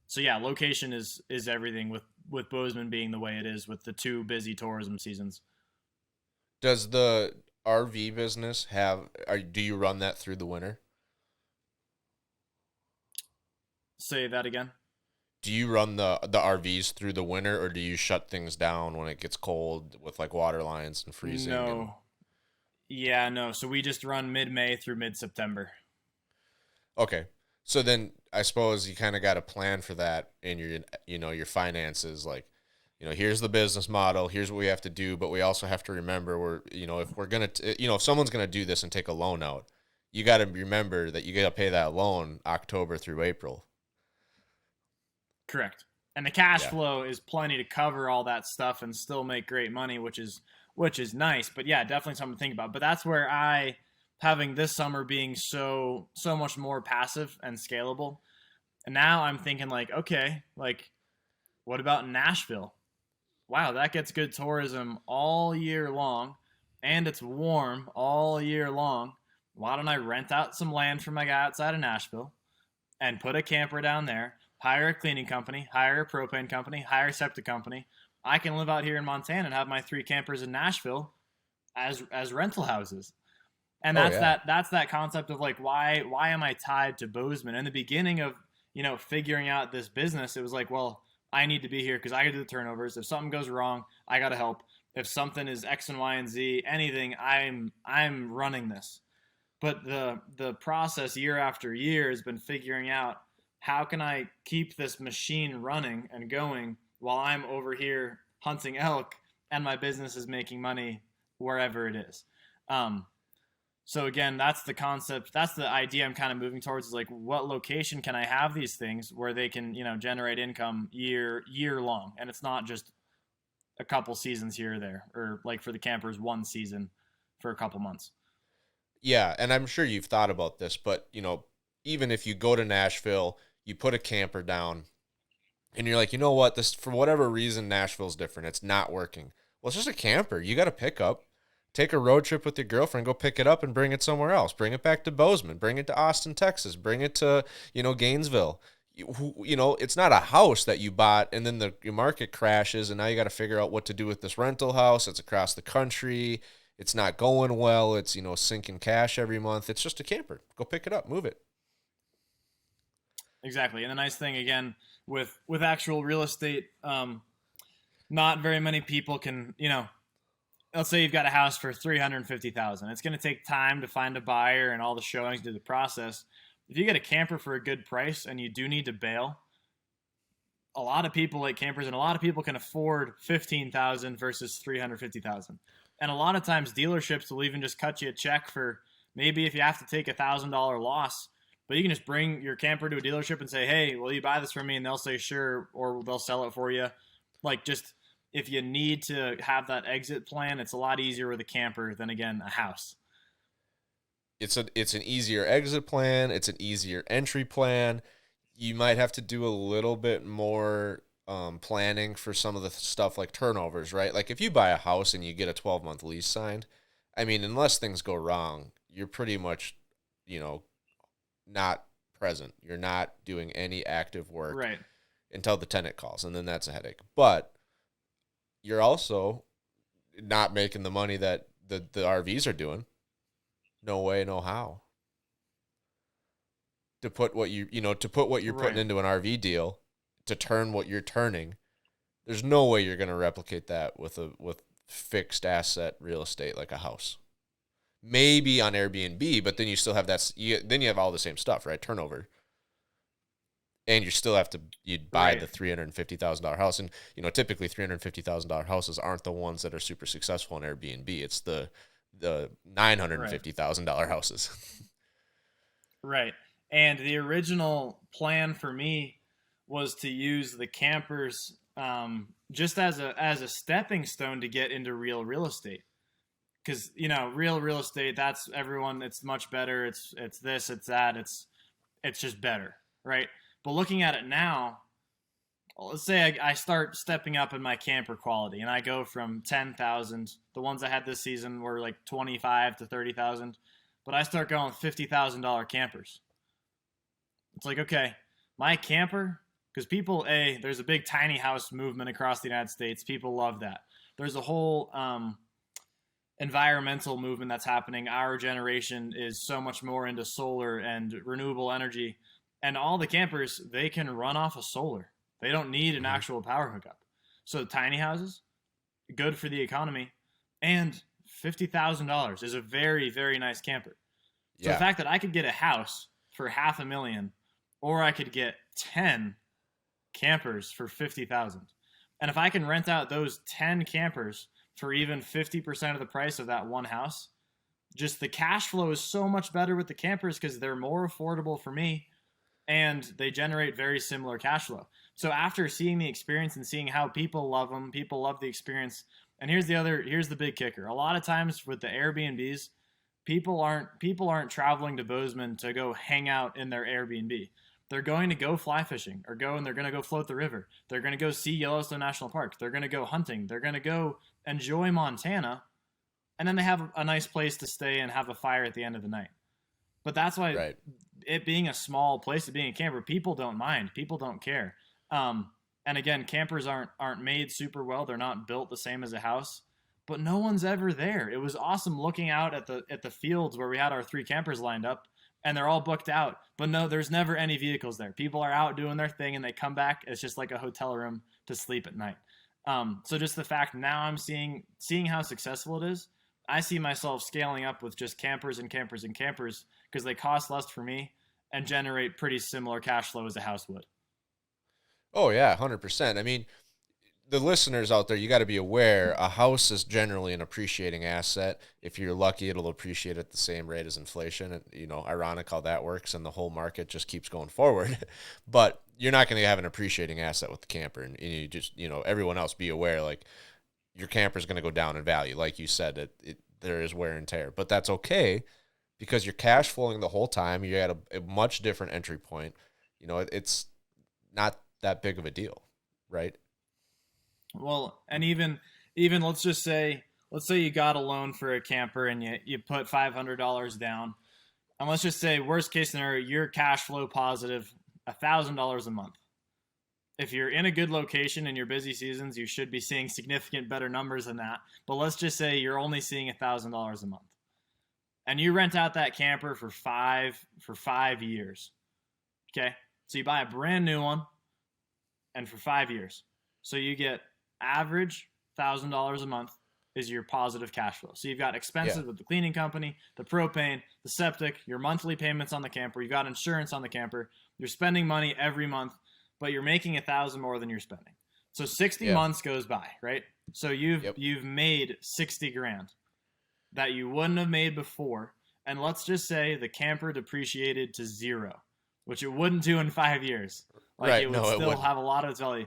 so, location is everything with Bozeman being the way it is with the 2 busy tourism seasons. Does the RV business do you run that through the winter? Say that again. Do you run the RVs through the winter, or do you shut things down when it gets cold with like water lines and freezing? No. No. So we just run mid-May through mid-September. Okay. So then I suppose you kind of got a plan for that in your finances. Like, here's the business model, here's what we have to do, but we also have to remember if we're going to, if someone's going to do this and take a loan out, you got to remember that you got to pay that loan October through April. Correct. And the cash Yeah. flow is plenty to cover all that stuff and still make great money, which is nice. But yeah, definitely something to think about. But that's where having this summer being so much more passive and scalable. And now I'm thinking like, okay, like what about Nashville? Wow, that gets good tourism all year long and it's warm all year long. Why don't I rent out some land from my guy outside of Nashville and put a camper down there, hire a cleaning company, hire a propane company, hire a septic company. I can live out here in Montana and have my 3 campers in Nashville as rental houses. And that's that concept of like why am I tied to Bozeman? In the beginning of, figuring out this business, it was like, well, I need to be here because I got to do the turnovers. If something goes wrong, I got to help. If something is X and Y and Z, anything, I'm running this. But the process year after year has been figuring out how can I keep this machine running and going while I'm over here hunting elk and my business is making money wherever it is. So again, that's the concept. That's the idea I'm kind of moving towards is like, what location can I have these things where they can, generate income year long? And it's not just a couple seasons here or there, or like for the campers, 1 season for a couple months. Yeah. And I'm sure you've thought about this, but even if you go to Nashville, you put a camper down and you're like, you know what, this, for whatever reason, Nashville's different. It's not working. Well, it's just a camper. You got to pick up. Take a road trip with your girlfriend, go pick it up and bring it somewhere else. Bring it back to Bozeman. Bring it to Austin, Texas. Bring it to, Gainesville. It's not a house that you bought and then your market crashes and now you got to figure out what to do with this rental house. It's across the country. It's not going well. It's, sinking cash every month. It's just a camper. Go pick it up, move it. Exactly. And the nice thing, again, with actual real estate, not very many people can, let's say you've got a house for $350,000. It's going to take time to find a buyer and all the showings, do the process. If you get a camper for a good price and you do need to bail, a lot of people like campers and a lot of people can afford $15,000 versus $350,000. And a lot of times dealerships will even just cut you a check for maybe if you have to take $1,000 loss, but you can just bring your camper to a dealership and say, hey, will you buy this from me? And they'll say, sure, or they'll sell it for you. Like just, if you need to have that exit plan, it's a lot easier with a camper than, again, a house. It's an easier exit plan. It's an easier entry plan. You might have to do a little bit more planning for some of the stuff like turnovers, right? Like if you buy a house and you get a 12-month lease signed, I mean, unless things go wrong, you're pretty much, not present. You're not doing any active work right until the tenant calls, and then that's a headache. But you're also not making the money that the RVs are doing. No way, no how. To put what you're putting into an RV deal, to turn what you're turning, there's no way you're going to replicate that with fixed asset real estate like a house. Maybe on Airbnb, but then you still have then you have all the same stuff, right? Turnover. And you still have to buy the $350,000 house, and typically $350,000 houses aren't the ones that are super successful on Airbnb. It's the $950,000 houses. Right, and the original plan for me was to use the campers just as a stepping stone to get into real estate, because real estate, that's everyone. It's much better. It's this, it's that. It's just better, right? But looking at it now, let's say I start stepping up in my camper quality and I go from 10,000. The ones I had this season were like 25 to 30,000, but I start going $50,000 campers. It's like, okay, my camper, because people, there's a big tiny house movement across the United States. People love that. There's a whole environmental movement that's happening. Our generation is so much more into solar and renewable energy. And all the campers, they can run off of solar. They don't need an actual power hookup. So tiny houses, good for the economy, and $50,000 is a very, very nice camper. So the fact that I could get a house for $500,000, or I could get 10 campers for $50,000, and if I can rent out those 10 campers for even 50% of the price of that one house, just the cash flow is so much better with the campers because they're more affordable for me. and they generate very similar cash flow. So after seeing the experience and seeing how people love them, people love the experience. And here's the big kicker. A lot of times with the Airbnbs, people aren't traveling to Bozeman to go hang out in their Airbnb. They're going to go fly fishing they're going to go float the river. They're going to go see Yellowstone National Park. They're going to go hunting. They're going to go enjoy Montana. And then they have a nice place to stay and have a fire at the end of the night. But that's why it being a small place, it being a camper, people don't mind. People don't care. And again, campers aren't made super well. They're not built the same as a house, but no one's ever there. It was awesome looking out at the fields where we had our 3 campers lined up, and they're all booked out. But no, there's never any vehicles there. People are out doing their thing, and they come back. It's just like a hotel room to sleep at night. So just the fact now I'm seeing how successful it is, I see myself scaling up with just campers and campers and campers because they cost less for me and generate pretty similar cash flow as a house would. Oh yeah, 100%. I mean, the listeners out there, you got to be aware a house is generally an appreciating asset. If you're lucky, it'll appreciate at the same rate as inflation. And, you know, ironic how that works, and the whole market just keeps going forward. But you're not going to have an appreciating asset with the camper. And you just, you know, everyone else be aware, like, your camper is going to go down in value. Like you said, there is wear and tear. But that's okay because you're cash flowing the whole time. You're at a much different entry point. You know, it's not that big of a deal, right? Well, and even let's say you got a loan for a camper and you put $500 down, and let's just say worst case scenario, you're cash flow positive $1,000 a month. If you're in a good location in your busy seasons, you should be seeing significant better numbers than that. But let's just say you're only seeing $1,000 a month, and you rent out that camper for 5 years. Okay, so you buy a brand new one, and for 5 years, so you get average $1,000 a month is your positive cash flow. So you've got expenses with the cleaning company, the propane, the septic, your monthly payments on the camper. You've got insurance on the camper. You're spending money every month, but you're making $1,000 more than you're spending. So 60 months goes by, right? So you've made 60 grand that you wouldn't have made before. And let's just say the camper depreciated to 0, which it wouldn't do in 5 years. Like it would still have a lot of its value.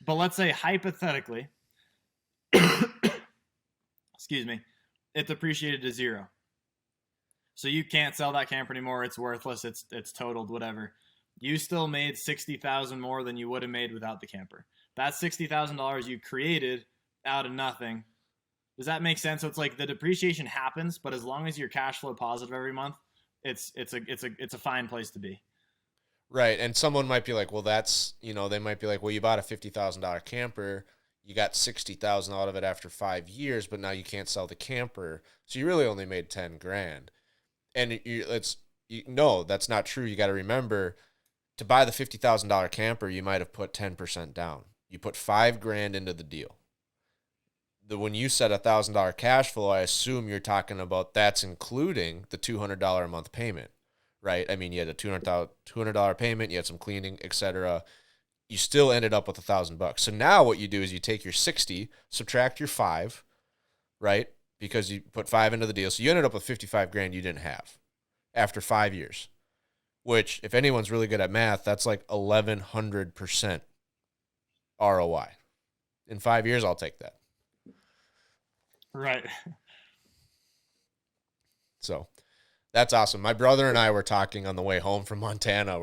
But let's say hypothetically, excuse me, it depreciated to 0. So you can't sell that camper anymore. It's worthless. It's totaled, whatever. You still made $60,000 more than you would have made without the camper. That's $60,000 you created out of nothing. Does that make sense? So it's like the depreciation happens, but as long as you're cash flow positive every month, it's a fine place to be. Right. And someone might be like, well, that's, you know, they might be like, well, you bought a $50,000 camper. You got $60,000 out of it after 5 years, but now you can't sell the camper. So you really only made 10 grand. And no, that's not true. You got to remember, to buy the $50,000 camper, you might have put 10% down. You put 5 grand into the deal. When you said $1,000 cash flow, I assume you're talking about that's including the $200 a month payment. Right? I mean, you had a $200 payment, you had some cleaning, etc. You still ended up with $1,000. So now what you do is you take your 60, subtract your 5, right? Because you put 5 into the deal. So you ended up with 55 grand you didn't have after 5 years, which if anyone's really good at math, that's like 1,100% ROI. In 5 years, I'll take that. Right. So that's awesome. My brother and I were talking on the way home from Montana.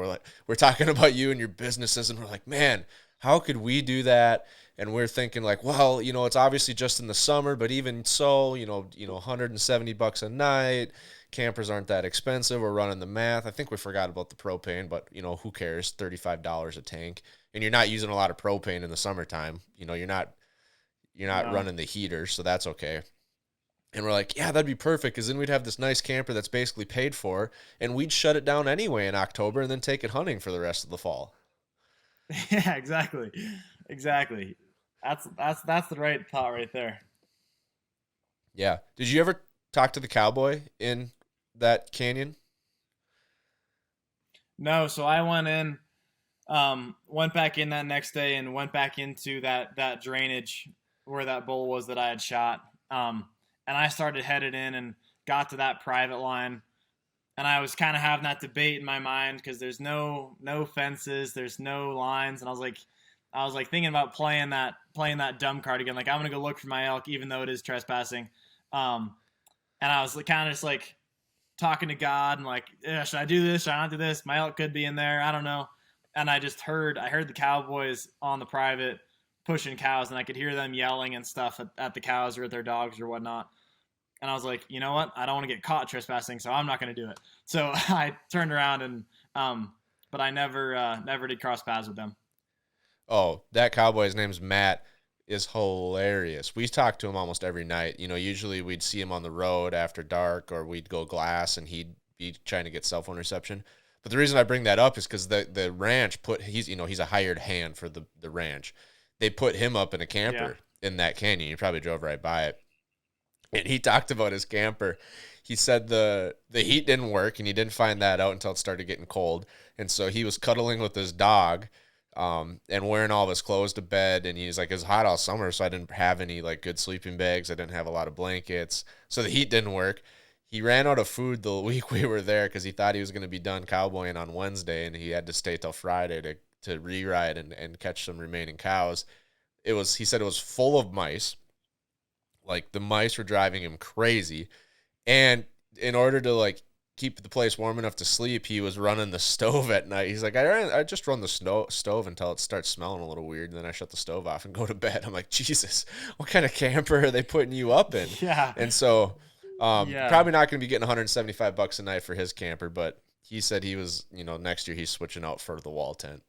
We're talking about you and your businesses, and we're like, man, how could we do that? And we're thinking like, well, you know, it's obviously just in the summer, but even so, you know, $170 a night. Campers aren't that expensive. We're running the math. I think we forgot about the propane, but you know, who cares? $35 a tank, and you're not using a lot of propane in the summertime. You know, you're not running the heater, so that's okay. And we're like, yeah, that'd be perfect, because then we'd have this nice camper that's basically paid for, and we'd shut it down anyway in October and then take it hunting for the rest of the fall. Yeah, exactly. That's the right thought right there. Yeah. Did you ever talk to the cowboy in that canyon? No, so I went in, went back in that next day and went back into that drainage where that bull was that I had shot. And I started headed in and got to that private line. And I was kind of having that debate in my mind because there's no fences, there's no lines, and I was like thinking about playing that dumb card again. Like I'm gonna go look for my elk, even though it is trespassing. And I was kind of just like talking to God and like, yeah, should I do this? Should I not do this? My elk could be in there. I don't know. And I heard the cowboys on the private pushing cows, and I could hear them yelling and stuff at the cows or at their dogs or whatnot. And I was like, you know what? I don't want to get caught trespassing, so I'm not going to do it. So I turned around and, but I never did cross paths with them. Oh, that cowboy's name's Matt is hilarious. We talk to him almost every night. You know, usually we'd see him on the road after dark, or we'd go glass and he'd be trying to get cell phone reception. But the reason I bring that up is because the ranch he's a hired hand for the ranch. They put him up in a camper in that canyon. You probably drove right by it. And he talked about his camper. He said the heat didn't work, and he didn't find that out until it started getting cold. And so he was cuddling with his dog, and wearing all of his clothes to bed. And he's like, it was hot all summer, so I didn't have any like good sleeping bags. I didn't have a lot of blankets, so the heat didn't work. He ran out of food the week we were there because he thought he was going to be done cowboying on Wednesday, and he had to stay till Friday to re-ride and catch some remaining cows. He said it was full of mice. Like the mice were driving him crazy. And in order to like keep the place warm enough to sleep, he was running the stove at night. He's like, I just run the stove until it starts smelling a little weird, and then I shut the stove off and go to bed. I'm like, Jesus, what kind of camper are they putting you up in? Yeah. And so probably not going to be getting $175 a night for his camper, but he said he was, next year he's switching out for the wall tent.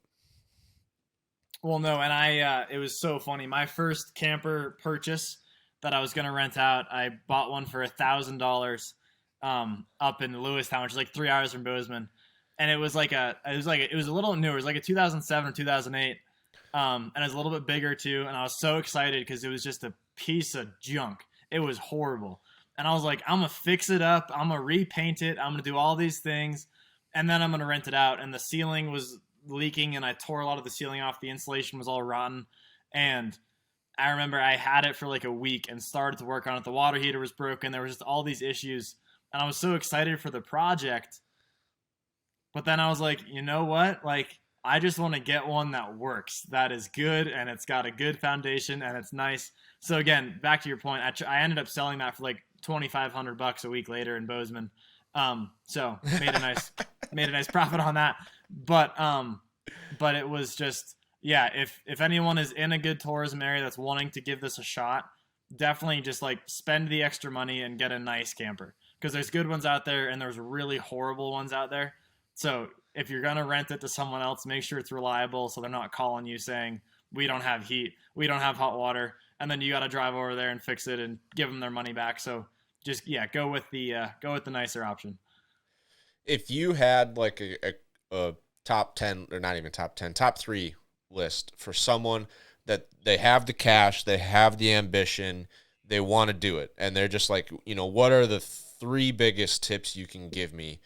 Well, no, and it was so funny. My first camper purchase that I was going to rent out, I bought one for $1,000 up in Lewistown, which is like 3 hours from Bozeman. And it was it was a little newer. It was like a 2007 or 2008. And it was a little bit bigger too. And I was so excited because it was just a piece of junk. It was horrible. And I was like, I'm going to fix it up. I'm going to repaint it. I'm going to do all these things. And then I'm going to rent it out. And the ceiling was leaking, and I tore a lot of the ceiling off. The insulation was all rotten. And I remember I had it for like a week and started to work on it. The water heater was broken. There was just all these issues. And I was so excited for the project. But then I was like, you know what? Like, I just want to get one that works, that is good, and it's got a good foundation, and it's nice. So again, back to your point, I ended up selling that for like $2,500 a week later in Bozeman. So made a nice profit on that. But it was just, yeah, if anyone is in a good tourism area that's wanting to give this a shot, definitely just like spend the extra money and get a nice camper, because there's good ones out there and there's really horrible ones out there. So if you're going to rent it to someone else, make sure it's reliable, so they're not calling you saying, we don't have heat, we don't have hot water, and then you got to drive over there and fix it and give them their money back. So just, yeah, go with the nicer option. If you had like a top 10, or not even top 10, top 3 list for someone that they have the cash, they have the ambition, they want to do it, and they're just like, what are the 3 biggest tips you can give me?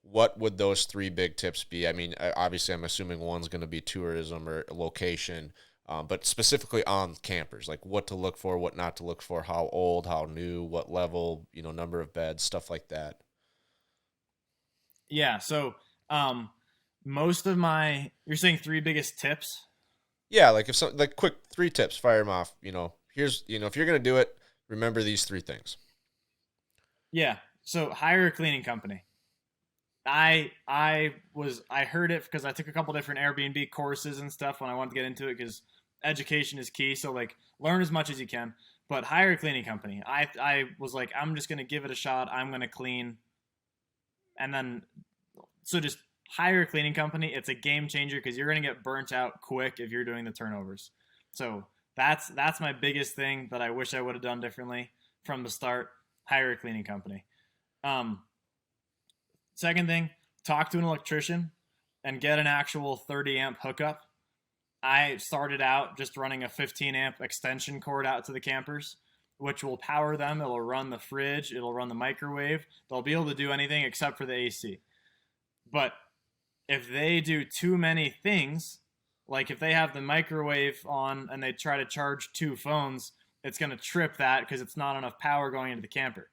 What would those 3 big tips be? I mean, obviously, I'm assuming one's going to be tourism or location, but specifically on campers, like what to look for, what not to look for, how old, how new, what level, number of beds, stuff like that. Yeah. So, you're saying 3 biggest tips? Yeah, like quick 3 tips, fire them off. Here's, if you're going to do it, remember these 3 things. Yeah. So hire a cleaning company. I heard it because I took a couple different Airbnb courses and stuff when I wanted to get into it, because education is key. So like learn as much as you can, but hire a cleaning company. I was like, I'm just going to give it a shot. I'm going to clean. And then, so just hire a cleaning company. It's a game changer, because you're going to get burnt out quick if you're doing the turnovers. So that's my biggest thing that I wish I would have done differently from the start. Hire a cleaning company. Second thing, talk to an electrician and get an actual 30 amp hookup. I started out just running a 15 amp extension cord out to the campers, which will power them. It'll run the fridge. It'll run the microwave. They'll be able to do anything except for the AC. But if they do too many things, like if they have the microwave on and they try to charge 2 phones, it's going to trip that because it's not enough power going into the camper.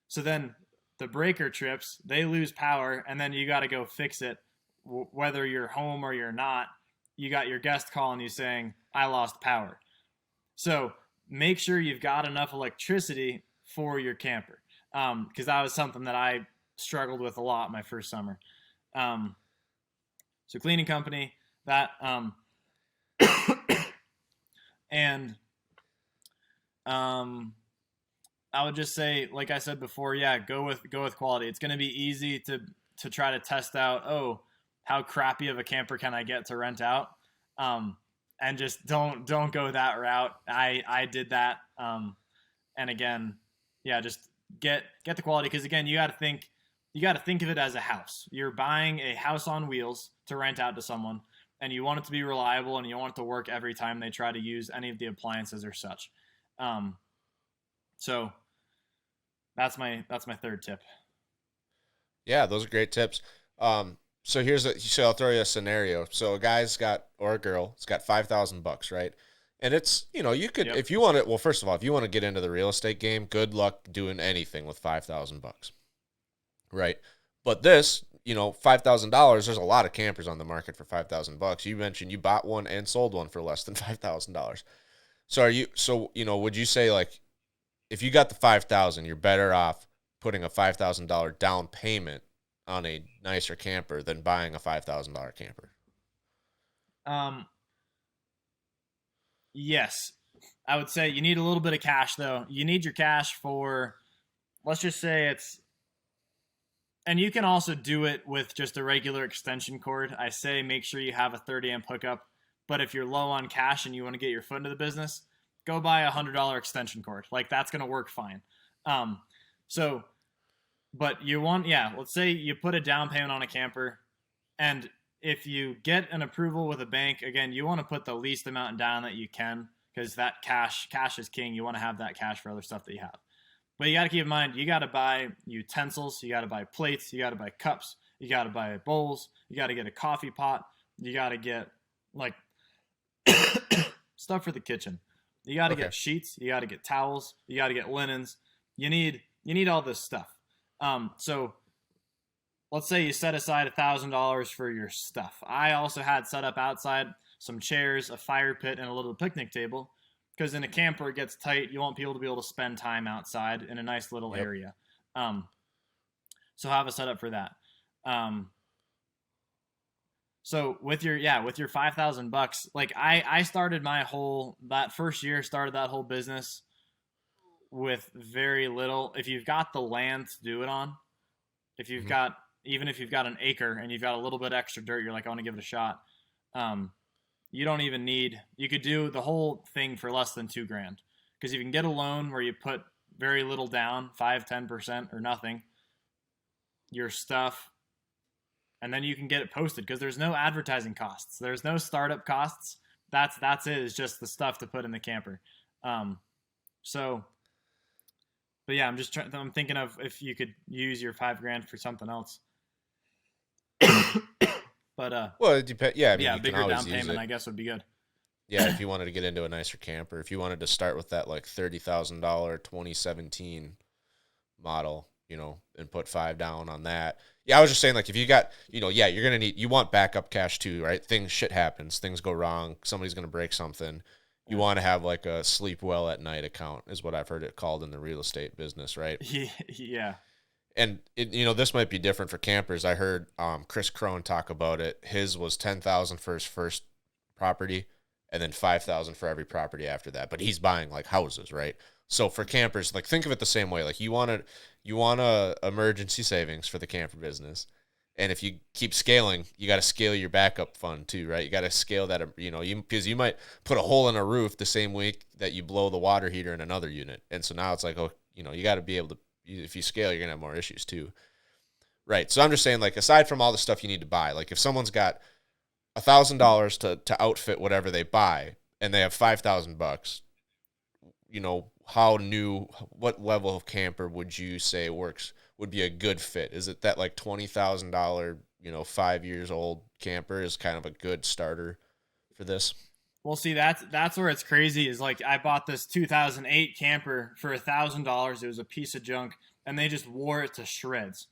So then the breaker trips, they lose power, and then you got to go fix it, whether you're home or you're not. You got your guest calling you saying, I lost power. So make sure you've got enough electricity for your camper, because that was something that I struggled with a lot my first summer. So cleaning company, that and I would just say, like I said before, yeah, go with quality. It's going to be easy to try to test out, how crappy of a camper can I get to rent out, and just don't go that route. I did that, and again, yeah, just get the quality, because again, you got to think of it as a house. You're buying a house on wheels to rent out to someone, and you want it to be reliable, and you want it to work every time they try to use any of the appliances or such. So that's my third tip. Yeah, those are great tips. So I'll throw you a scenario. So a guy's got, or a girl, has got $5,000, right? And it's, you could, if you want to, well, first of all, if you want to get into the real estate game, good luck doing anything with $5,000, right? But this, $5,000, there's a lot of campers on the market for $5,000. You mentioned you bought one and sold one for less than $5,000. So would you say, like, if you got the $5,000, you're better off putting a $5,000 down payment on a nicer camper than buying a $5,000 camper? Yes. I would say you need a little bit of cash, though. You need your cash for, let's just say and you can also do it with just a regular extension cord. I say make sure you have a 30 amp hookup, but if you're low on cash and you want to get your foot into the business, go buy a $100 extension cord. Like, that's going to work fine. But you want, let's say you put a down payment on a camper, and if you get an approval with a bank, again, you want to put the least amount down that you can, because that cash is king. You want to have that cash for other stuff that you have. But you got to keep in mind, you got to buy utensils, you got to buy plates, you got to buy cups, you got to buy bowls, you got to get a coffee pot, you got to get, like, stuff for the kitchen. You got to get sheets, you got to get towels, you got to get linens. You need all this stuff. So let's say you set aside $1,000 for your stuff. I also had set up outside some chairs, a fire pit, and a little picnic table, because in a camper it gets tight. You want people to be able to spend time outside in a nice little area. So have a setup for that. So with your $5,000, like I started that first year, started that whole business with very little. If you've got the land to do it on, if you've got an acre and you've got a little bit extra dirt, you're like, I want to give it a shot. You don't even need, you could do the whole thing for less than $2,000, because you can get a loan where you put very little down, 5-10% or nothing, your stuff, and then you can get it posted, because there's no advertising costs. There's no startup costs. That's it. It's just the stuff to put in the camper. But yeah, I'm thinking of if you could use your $5,000 for something else. But well, it depends. Yeah, I mean, you bigger can always down use payment, it. I guess, would be good. Yeah, if you wanted to get into a nicer camper, if you wanted to start with that like $30,000 2017 model, and put $5,000 down on that. Yeah, I was just saying, like, if you got, you're gonna you want backup cash too, right? Shit happens, things go wrong, somebody's gonna break something. You want to have like a sleep well at night account, is what I've heard it called in the real estate business, right? Yeah. And this might be different for campers. I heard Chris Crone talk about it. His was $10,000 for his first property, and then $5,000 for every property after that. But he's buying like houses, right? So for campers, like, think of it the same way. Like, you want a emergency savings for the camper business, and if you keep scaling, you got to scale your backup fund too, right? You got to scale that, because you might put a hole in a roof the same week that you blow the water heater in another unit, and so now it's like, you got to be able to. If you scale, you're going to have more issues too. Right. So I'm just saying, like, aside from all the stuff you need to buy, like if someone's got $1,000 to outfit whatever they buy, and they have $5,000, what level of camper would you say would be a good fit? Is it that like $20,000, 5 years old camper is kind of a good starter for this? Well, see, that's where it's crazy, is like I bought this 2008 camper for $1,000. It was a piece of junk, and they just wore it to shreds.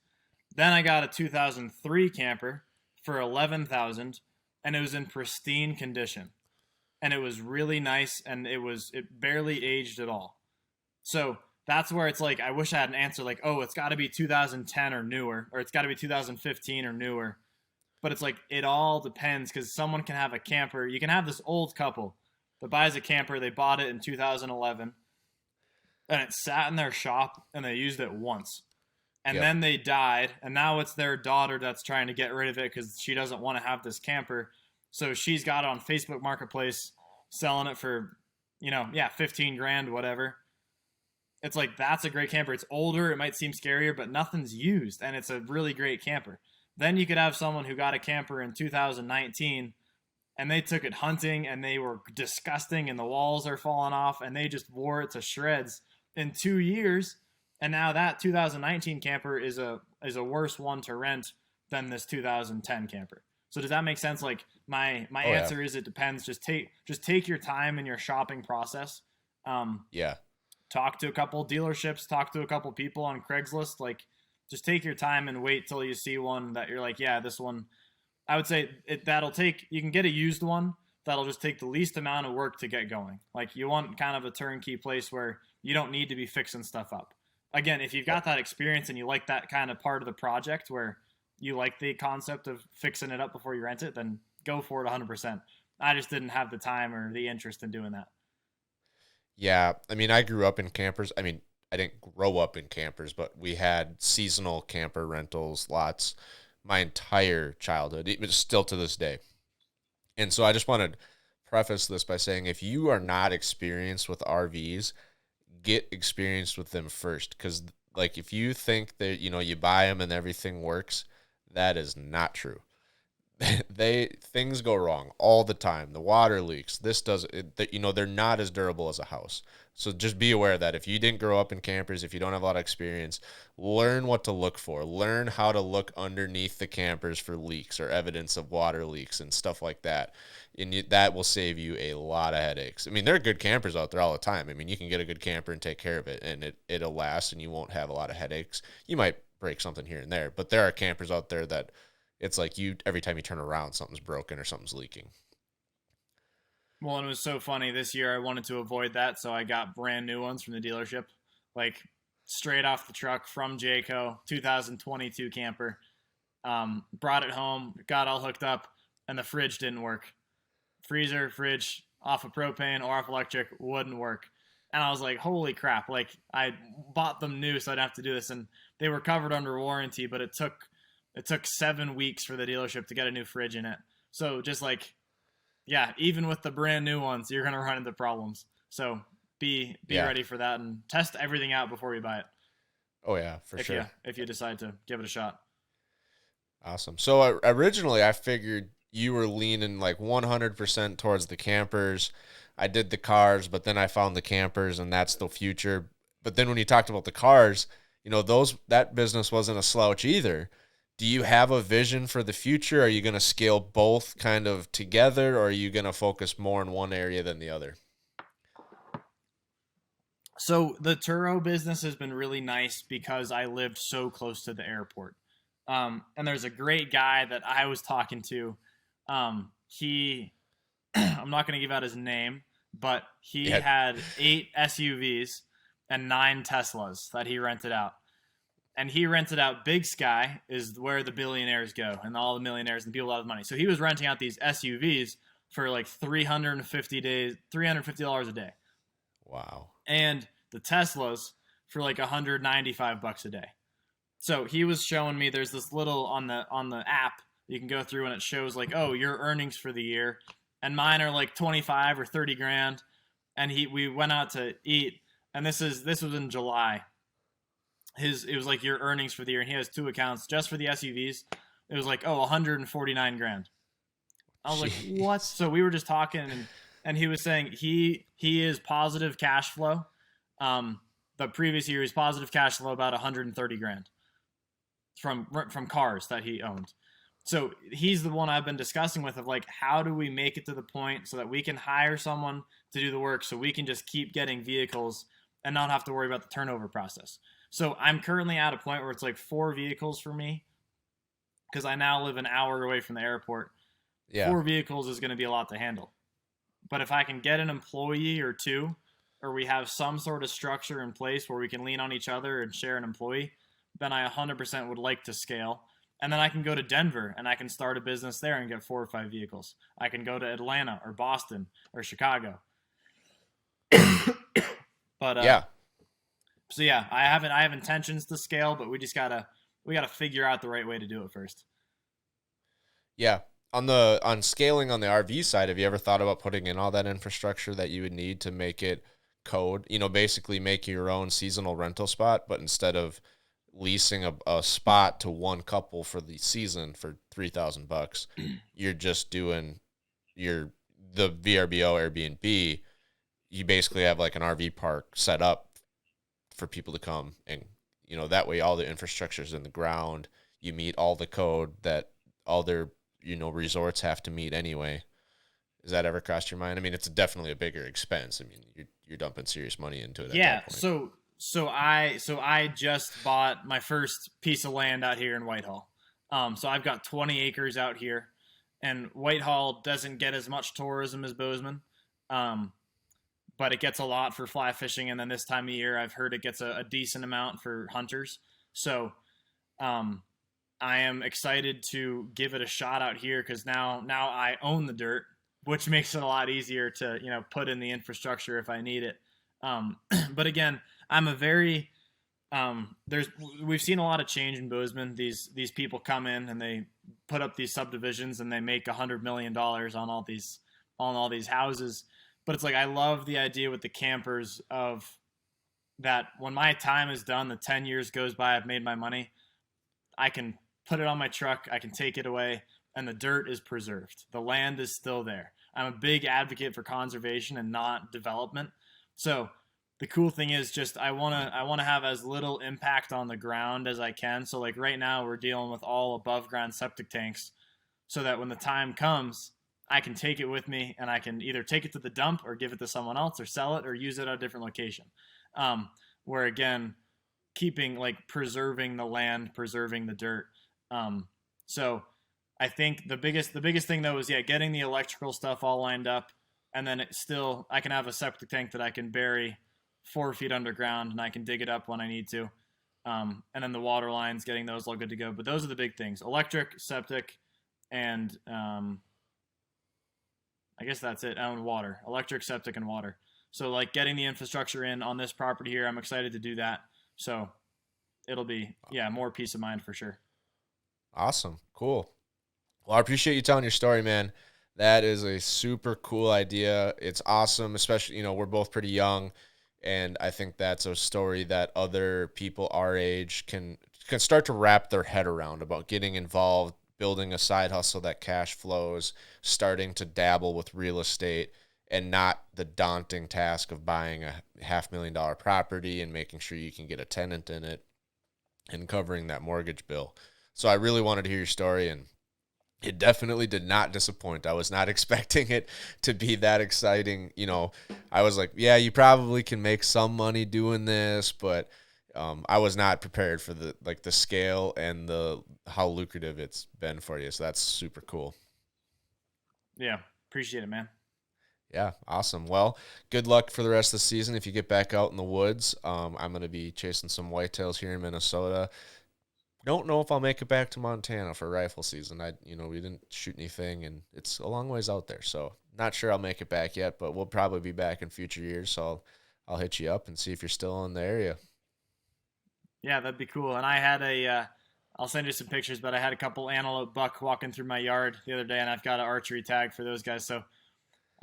Then I got a 2003 camper for $11,000, and it was in pristine condition, and it was really nice, and it barely aged at all. So that's where it's like I wish I had an answer like, oh, it's got to be 2010 or newer, or it's got to be 2015 or newer. But it's like it all depends, because someone can have a camper. You can have this old couple that buys a camper. They bought it in 2011, and it sat in their shop, and they used it once. And then they died, and now it's their daughter that's trying to get rid of it because she doesn't want to have this camper. So she's got it on Facebook Marketplace, selling it for, 15 grand, whatever. It's like, that's a great camper. It's older. It might seem scarier, but nothing's used, and it's a really great camper. Then you could have someone who got a camper in 2019, and they took it hunting, and they were disgusting, and the walls are falling off, and they just wore it to shreds in 2 years. And now that 2019 camper is a worse one to rent than this 2010 camper. So does that make sense? Like my answer is it depends. Just take your time in your shopping process. Talk to a couple dealerships, talk to a couple people on Craigslist. Like, just take your time and wait till you see one that you're like, yeah, this one. I would say you can get a used one that'll just take the least amount of work to get going. Like, you want kind of a turnkey place where you don't need to be fixing stuff up. Again, if you've got that experience and you like that kind of part of the project where you like the concept of fixing it up before you rent it, then go for it 100%. I just didn't have the time or the interest in doing that. Yeah, I mean, I grew up in campers. I mean, I didn't grow up in campers, but we had seasonal camper rentals lots my entire childhood, even still to this day. And so I just want to preface this by saying, if you are not experienced with RVs, get experienced with them first, because like if you think that you buy them and everything works, that is not true. Things go wrong all the time. The water leaks. This does it. They're not as durable as a house. So just be aware that if you didn't grow up in campers, if you don't have a lot of experience, learn what to look for. Learn how to look underneath the campers for leaks or evidence of water leaks and stuff like that. And that will save you a lot of headaches. I mean, there are good campers out there all the time. I mean, you can get a good camper and take care of it, and it'll last, and you won't have a lot of headaches. You might break something here and there, but there are campers out there that it's like every time you turn around, something's broken or something's leaking. Well, and it was so funny. This year I wanted to avoid that, so I got brand new ones from the dealership, like straight off the truck from Jayco, 2022 camper. Brought it home, got all hooked up, and the fridge didn't work. Freezer, fridge, off of propane or off electric, wouldn't work. And I was like, holy crap. Like, I bought them new so I'd have to do this, and they were covered under warranty, but it took 7 weeks for the dealership to get a new fridge in it. So just like, yeah, even with the brand new ones, you're going to run into problems. So be ready for that, and test everything out before you buy it. Oh yeah, for sure. If you decide to give it a shot. Awesome. So originally I figured you were leaning like 100% towards the campers. I did the cars, but then I found the campers, and that's the future. But then when you talked about the cars, that business wasn't a slouch either. Do you have a vision for the future? Are you going to scale both kind of together, or are you going to focus more in one area than the other? So the Turo business has been really nice because I lived so close to the airport. And there's a great guy that I was talking to. I'm not going to give out his name, but he had 8 SUVs and 9 Teslas that he rented out. And he rented out Big Sky, is where the billionaires go, and all the millionaires and people that have money. So he was renting out these SUVs for like $350 a day. Wow. And the Teslas for like $195 a day. So he was showing me, there's this little on the app you can go through, and it shows like, oh, your earnings for the year, and mine are like 25 or 30 grand. And we went out to eat, and this was in July. It was like your earnings for the year, and he has 2 accounts just for the SUVs. It was like, 149 grand. I was like, what? So we were just talking, and he was saying he is positive cash flow. The previous year, he was positive cash flow about 130 grand from cars that he owned. So he's the one I've been discussing with, of like, how do we make it to the point so that we can hire someone to do the work, so we can just keep getting vehicles and not have to worry about the turnover process. So I'm currently at a point where it's like 4 vehicles for me because I now live an hour away from the airport. Yeah. 4 vehicles is going to be a lot to handle. But if I can get an employee or two, or we have some sort of structure in place where we can lean on each other and share an employee, then I 100% would like to scale. And then I can go to Denver and I can start a business there and get 4 or 5 vehicles. I can go to Atlanta or Boston or Chicago. But Yeah. so yeah, I have intentions to scale, but we gotta figure out the right way to do it first. Yeah. On scaling on the RV side, have you ever thought about putting in all that infrastructure that you would need to make it code? Basically make your own seasonal rental spot, but instead of leasing a spot to one couple for the season for $3,000, you're just doing the VRBO Airbnb. You basically have like an RV park set up for people to come, and that way all the infrastructure is in the ground. You meet all the code that all their resorts have to meet anyway. Has that ever crossed your mind? I mean, it's definitely a bigger expense. I mean, you're dumping serious money into it. Yeah. At that point. So I just bought my first piece of land out here in Whitehall. So I've got 20 acres out here, and Whitehall doesn't get as much tourism as Bozeman. But it gets a lot for fly fishing, and then this time of year, I've heard it gets a decent amount for hunters. So, I am excited to give it a shot out here because now I own the dirt, which makes it a lot easier to put in the infrastructure if I need it. But again, I'm a very we've seen a lot of change in Bozeman. These people come in and they put up these subdivisions and they make $100 million on all these houses. But it's like I love the idea with the campers of that when my time is done, the 10 years goes by, I've made my money, I can put it on my truck, I can take it away, and the dirt is preserved. The land is still there. I'm a big advocate for conservation and not development. So the cool thing is just I want to have as little impact on the ground as I can. So like right now we're dealing with all above ground septic tanks so that when the time comes, I can take it with me and I can either take it to the dump or give it to someone else or sell it or use it at a different location. Where again, preserving the land, preserving the dirt. So I think the biggest thing though is getting the electrical stuff all lined up, and then I can have a septic tank that I can bury 4 feet underground and I can dig it up when I need to. And then the water lines, getting those all good to go. But those are the big things: electric, septic, and I guess that's it. And water, electric, septic, and water. So like getting the infrastructure in on this property here, I'm excited to do that. So it'll be, more peace of mind for sure. Awesome. Cool. Well, I appreciate you telling your story, man. That is a super cool idea. It's awesome, especially, we're both pretty young, and I think that's a story that other people our age can start to wrap their head around about getting involved, building a side hustle that cash flows, starting to dabble with real estate, and not the daunting task of buying a $500,000 property and making sure you can get a tenant in it and covering that mortgage bill. So I really wanted to hear your story, and it definitely did not disappoint. I was not expecting it to be that exciting. I was like, yeah, you probably can make some money doing this, but I was not prepared for the scale and how lucrative it's been for you. So that's super cool. Yeah. Appreciate it, man. Yeah. Awesome. Well, good luck for the rest of the season. If you get back out in the woods, I'm going to be chasing some whitetails here in Minnesota. Don't know if I'll make it back to Montana for rifle season. We didn't shoot anything, and it's a long ways out there. So not sure I'll make it back yet, but we'll probably be back in future years. So I'll hit you up and see if you're still in the area. Yeah, that'd be cool. And I had I'll send you some pictures, but I had a couple antelope buck walking through my yard the other day, and I've got an archery tag for those guys. So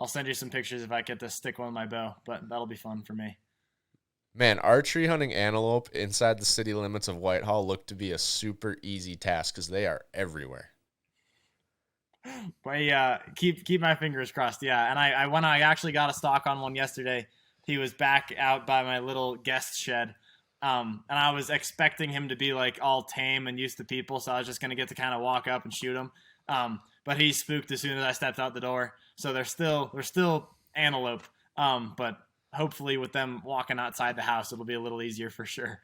I'll send you some pictures if I get to stick one with my bow, but that'll be fun for me. Man, archery hunting antelope inside the city limits of Whitehall looked to be a super easy task because they are everywhere. But keep my fingers crossed. Yeah, and I actually got a stock on one yesterday. He was back out by my little guest shed, and I was expecting him to be like all tame and used to people, so I was just gonna get to kind of walk up and shoot him. But he spooked as soon as I stepped out the door. So they're still antelope. But hopefully with them walking outside the house, it'll be a little easier for sure.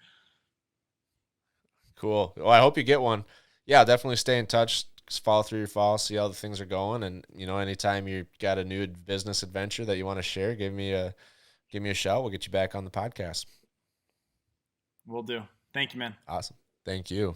Cool. Well, I hope you get one. Yeah, definitely stay in touch. Just follow through your files, see how the things are going, and anytime you got a new business adventure that you want to share, give me a shout. We'll get you back on the podcast. Will do. Thank you, man. Awesome. Thank you.